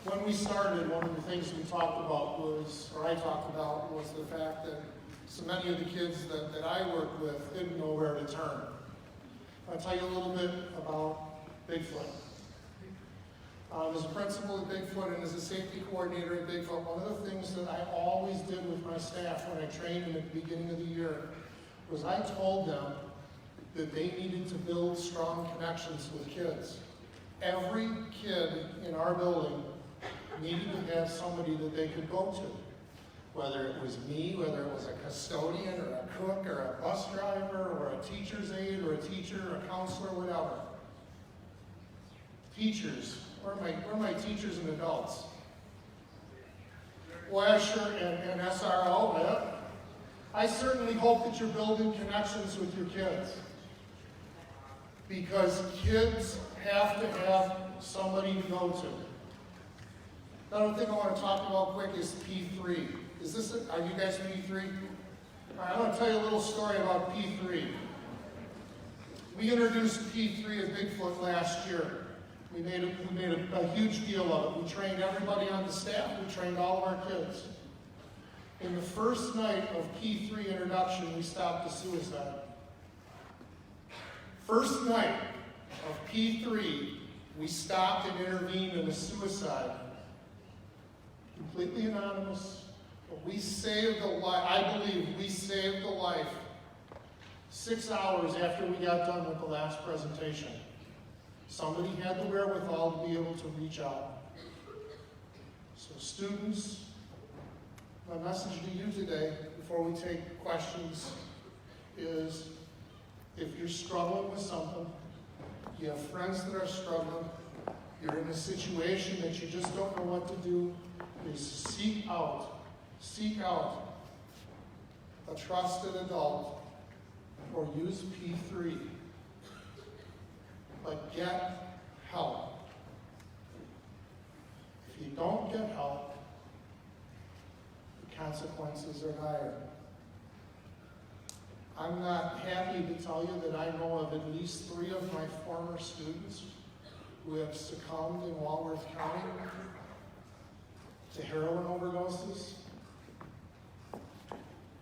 When we started, one of the things we talked about I talked about, was the fact that so many of the kids that I work with didn't know where to turn. I'll tell you a little bit about Bigfoot. As a principal at Bigfoot and as a safety coordinator at Bigfoot, one of the things that I always did with my staff when I trained them at the beginning of the year was I told them that they needed to build strong connections with kids. Every kid in our building needed to have somebody that they could go to. Whether it was me, whether it was a custodian or a cook or a bus driver or a teacher's aide or a teacher or a counselor, whatever. Teachers, where are my teachers and adults? Well, sure, and SRO, yeah. I certainly hope that you're building connections with your kids. Because kids have to have somebody to go to. Another thing I want to talk about quick is P3. Are you guys P3? All right, I'm going to tell you a little story about P3. We introduced P3 at Bigfoot last year. We made a huge deal of it. We trained everybody on the staff. We trained all of our kids. In the first night of P3 introduction, we stopped the suicide. First night of P3, we stopped and intervened in a suicide. Completely anonymous, but we saved the life. I believe we saved the life 6 hours after we got done with the last presentation. Somebody had the wherewithal to be able to reach out. So students, my message to you today, before we take questions, is if you're struggling with something, you have friends that are struggling, you're in a situation that you just don't know what to do, is seek out a trusted adult or use P3. But get help. If you don't get help, the consequences are dire. I'm not happy to tell you that I know of at least 3 of my former students who have succumbed in Walworth County to heroin overdoses.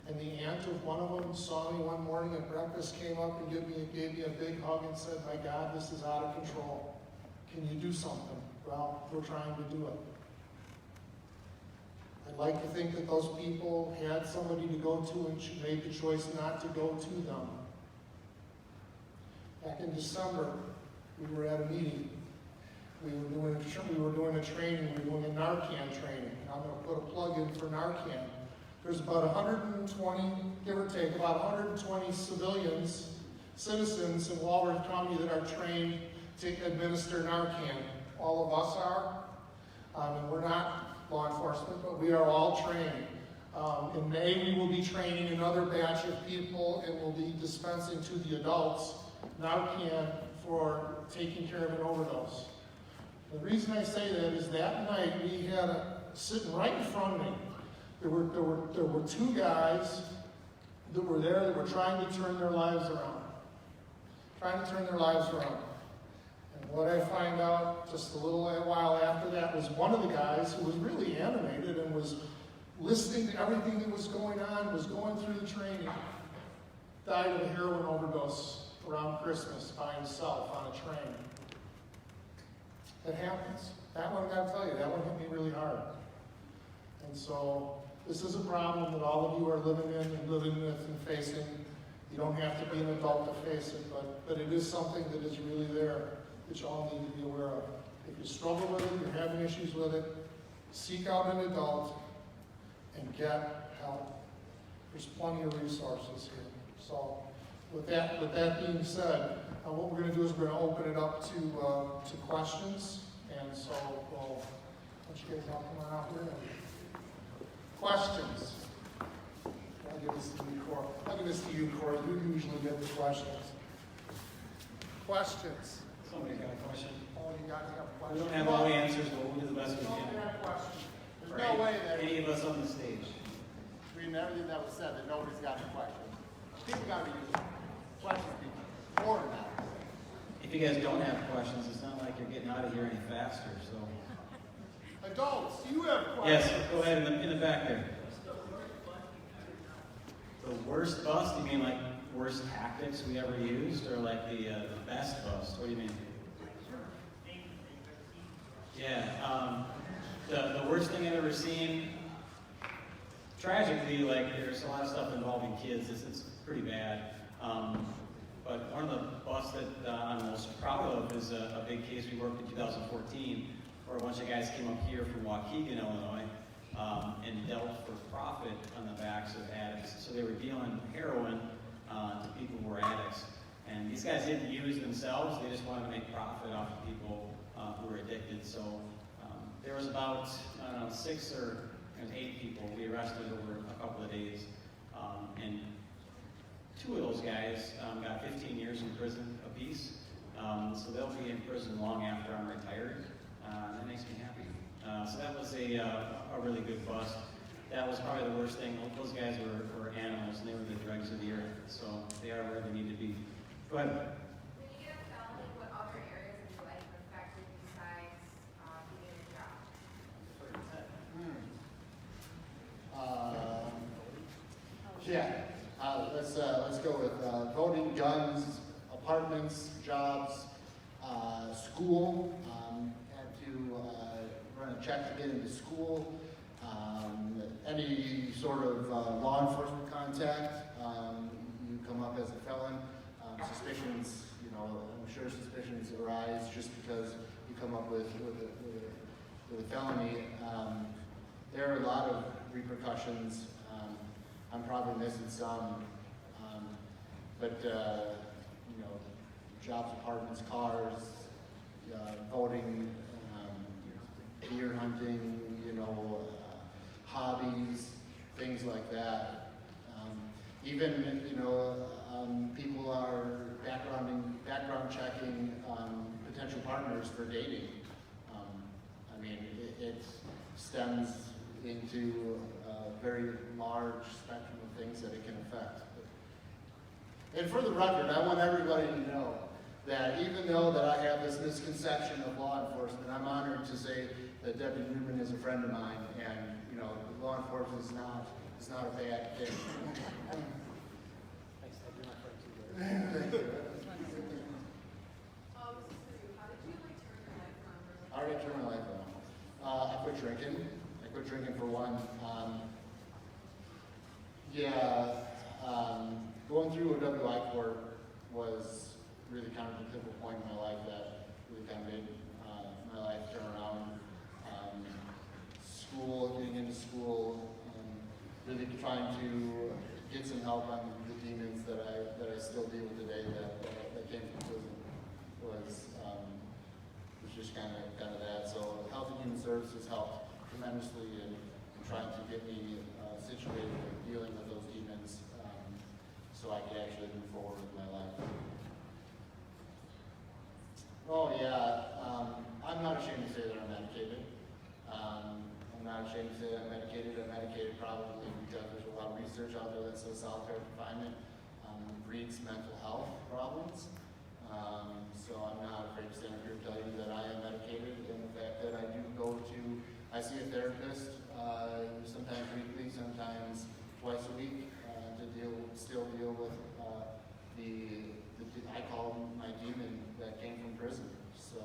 And the aunt of one of them saw me one morning at breakfast, came up and gave me a big hug and said, "My God, this is out of control. Can you do something?" Well, we're trying to do it. I'd like to think that those people had somebody to go to and made the choice not to go to them. Back in December, we were at a meeting. We were doing a training. We were doing a Narcan training. I'm going to put a plug in for Narcan. There's about 120, give or take, about 120 citizens in Walworth County that are trained to administer Narcan. All of us are, and we're not law enforcement, but we are all trained. In May, we will be training another batch of people, and we'll be dispensing to the adults Narcan for taking care of an overdose. The reason I say that is that night we had sitting right in front of me. There were 2 guys that were there that were trying to turn their lives around. And what I find out just a little while after that was one of the guys who was really animated and was listening to everything that was going on, was going through the training, died of a heroin overdose around Christmas by himself on a train. That happens. That one, I gotta tell you, that one hit me really hard. And so, this is a problem that all of you are living with and facing. You don't have to be an adult to face it, but it is something that is really there that you all need to be aware of. If you struggle with it, you're having issues with it, seek out an adult and get help. There's plenty of resources here. So with that being said, what we're going to do is we're going to open it up to questions. And so we'll let you guys all come on out here. Questions? I'll give this to you, Corey. You usually get the questions. Questions? Somebody's got a question. Oh, you guys have a We question? don't have all the answers, but we'll do the best we No, can. we have questions. There's Right. no way that, Any of us on the stage. reading everything that was said, that nobody's got any questions. People gotta be using questions, people. Or not. If you guys don't have questions, it's not like you're getting out of here any faster, so. Adults, you have questions. Yes, go ahead in the back there. The worst bust? You mean like worst tactics we ever used, or like the best bust? What do you mean? Yeah, the worst thing I've ever seen. Tragically, like there's a lot of stuff involving kids. It's pretty bad. But one of the busts that I'm most proud of is a big case we worked in 2014, where a bunch of guys came up here from Waukegan, Illinois, and dealt for profit on the backs of addicts. So they were dealing heroin to people who were addicts. And these guys didn't use themselves, they just wanted to make profit off of people who were addicted. So there was about, 6 or 8 people we arrested over a couple of days. And 2 of those guys got 15 years in prison apiece. So they'll be in prison long after I'm retired. That makes me happy. So that was a really good bust. That was probably the worst thing. Those guys were animals, and they were the dregs of the earth. So they are where they need to be. Go ahead. When you get a felony, what other areas of your life are affected besides being a job? Let's go with voting, guns, apartments, jobs, school. Had to run a check to get into school. Any sort of law enforcement contact, you come up as a felon. Suspicions, you know, I'm sure suspicions arise just because you come up with a felony. There are a lot of repercussions. I'm probably missing some, but you know, jobs, apartments, cars, voting, deer hunting, you know, hobbies, things like that. Even, you know, people are background checking potential partners for dating. I mean, it stems into a very large spectrum of things that it can affect. And for the record, I want everybody to know that even though that I have this misconception of law enforcement, I'm honored to say that Deputy Newman is a friend of mine, and you know, law enforcement is not a bad thing. Thank you. How did I turn my life around? I quit drinking. I quit drinking for one. Going through a WI court was really kind of a pivotal point in my life that really kind of made my life turn around. Getting into school, really trying to get some help on the demons that I still deal with today that came from prison was just kind of that. So Health and Human Services helped tremendously in trying to get me situated with dealing with those demons, so I could actually move forward with my life. Oh yeah, I'm not ashamed to say that I'm medicated. I'm not ashamed to say that I'm medicated. I'm medicated probably because there's a lot of research out there that says solitary confinement breeds mental health problems. So I'm not afraid to stand up here and tell you that I am medicated, and the fact that I see a therapist sometimes weekly, sometimes twice a week to still deal with I call him my demon that came from prison. So,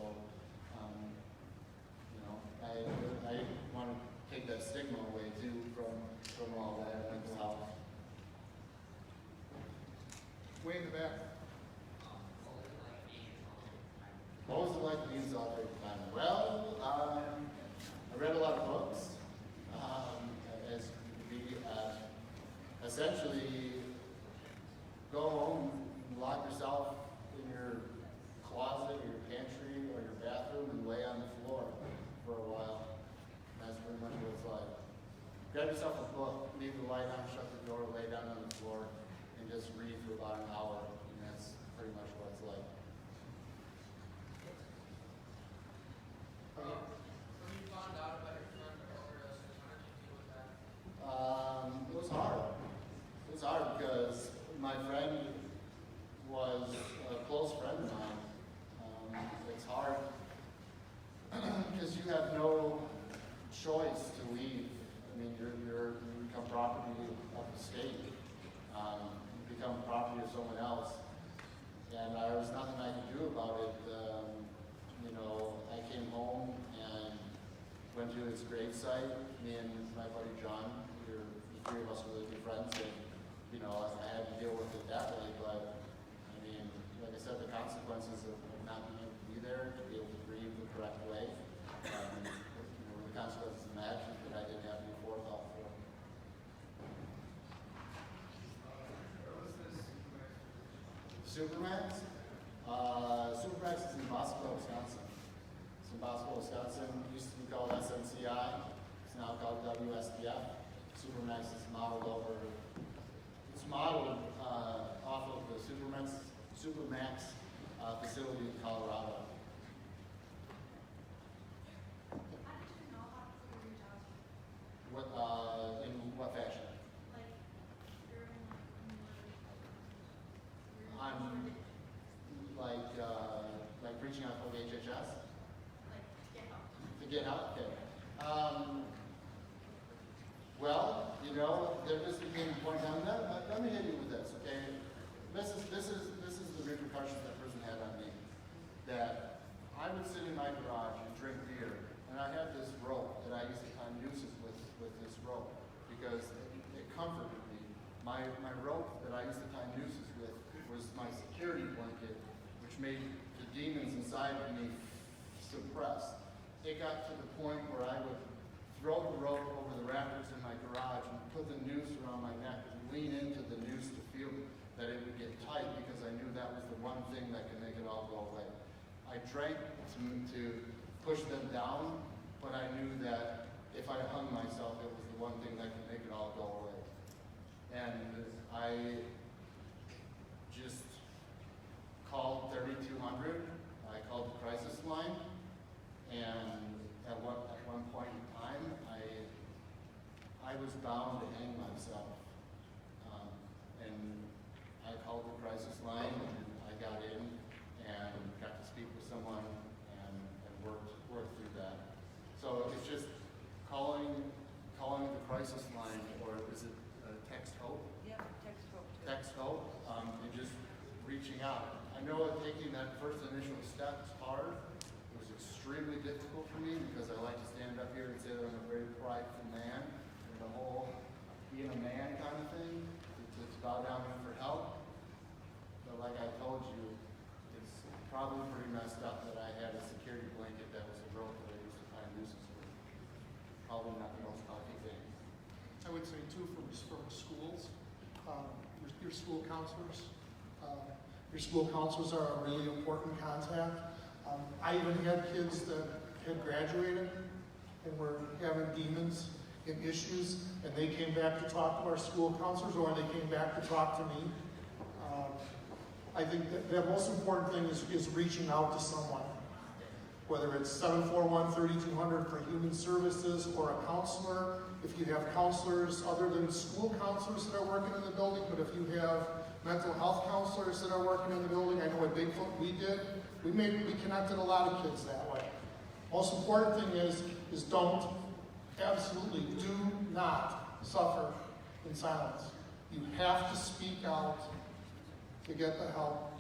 you know, I want to take that stigma away too from all that mental health. Way in the back. What was it like being solitary confinement? Well, I read a lot of books. Essentially, go home, lock yourself in your closet or your pantry or your bathroom and lay on the floor for a while. That's pretty much what it's like. Grab yourself a book, leave the light on, shut the door, lay down on the floor, and just read for about an hour. And that's pretty much what it's like. When you found out about your friend overdosing, how did you deal with that? It was hard. It was hard because my friend was a close friend of mine. It's hard because you have no choice to leave. I mean, you become property of the state. You become property of someone else. And there was nothing I could do about it. You know, I came home and went to his gravesite. Me and my buddy John, the three of us were really good friends, and you know, I had to deal with it that way. But I mean, like I said, the consequences of not being able to be there, to be able to grieve the correct way, you know, the consequences of an action that I didn't have any forethought for. Where was this? Supermax? Supermax is in Bosco, Wisconsin. It's in Bosco, Wisconsin. It used to be called SNCI. It's now called WSDF. Supermax is modeled off of the Supermax facility in Colorado. How did you know how to do your job? In what fashion? Like, during, I'm like reaching out for the HHS get help. to get help. Okay. Well, you know, there just became a point on that. Let me hit you with this, okay? This is the repercussions that prison had on me. That I would sit in my garage and drink beer, and I had this rope that I used to tie nooses with this rope because it comforted me. My rope that I used to tie nooses with was my security blanket, which which made the demons inside of me suppressed. It got to the point where I would throw the rope over the rafters in my garage and put the noose around my neck and lean into the noose to feel that it would get tight because I knew that was the one thing that could make it all go away. I drank to push them down, but I knew that if I hung myself, it was the one thing that could make it all go away. And I just called 3200. I called the crisis line, and at one point in time, I was bound to hang myself. And I called the crisis line, and I got in and got to speak with someone and worked through that. So it's just calling the crisis line, or is it Text Hope? Yeah, text hope. Text Hope, and just reaching out. I know that taking that first initial step is hard. It was extremely difficult for me because I like to stand up here and say that I'm a very prideful man, and the whole being a man kind of thing, to bow down for help. But like I told you, it's probably pretty messed up that I had a security blanket that was a rope that I used to tie nooses with. Probably not the most healthy thing. I would say too, from schools, your school counselors. Your school counselors are a really important contact. I even had kids that had graduated and were having demons and issues, and they came back to talk to our school counselors, or they came back to talk to me. I think that the most important thing is reaching out to someone, whether it's 741-3200 for human services or a counselor. If you have counselors other than school counselors that are working in the building, but if you have mental health counselors that are working in the building, I know at Bigfoot we did. We connected a lot of kids that way. Most important thing is absolutely do not suffer in silence. You have to speak out to get the help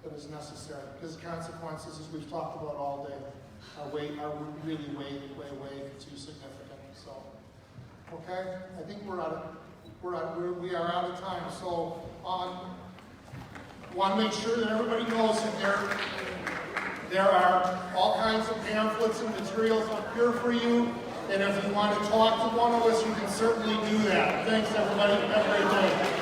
that is necessary, because the consequences, as we've talked about all day, are really way too significant. So, okay, I think we are out of time. So, want to make sure that everybody knows that there are all kinds of pamphlets and materials up here for you. And if you want to talk to one of us, you can certainly do that. Thanks, everybody. Have a great day.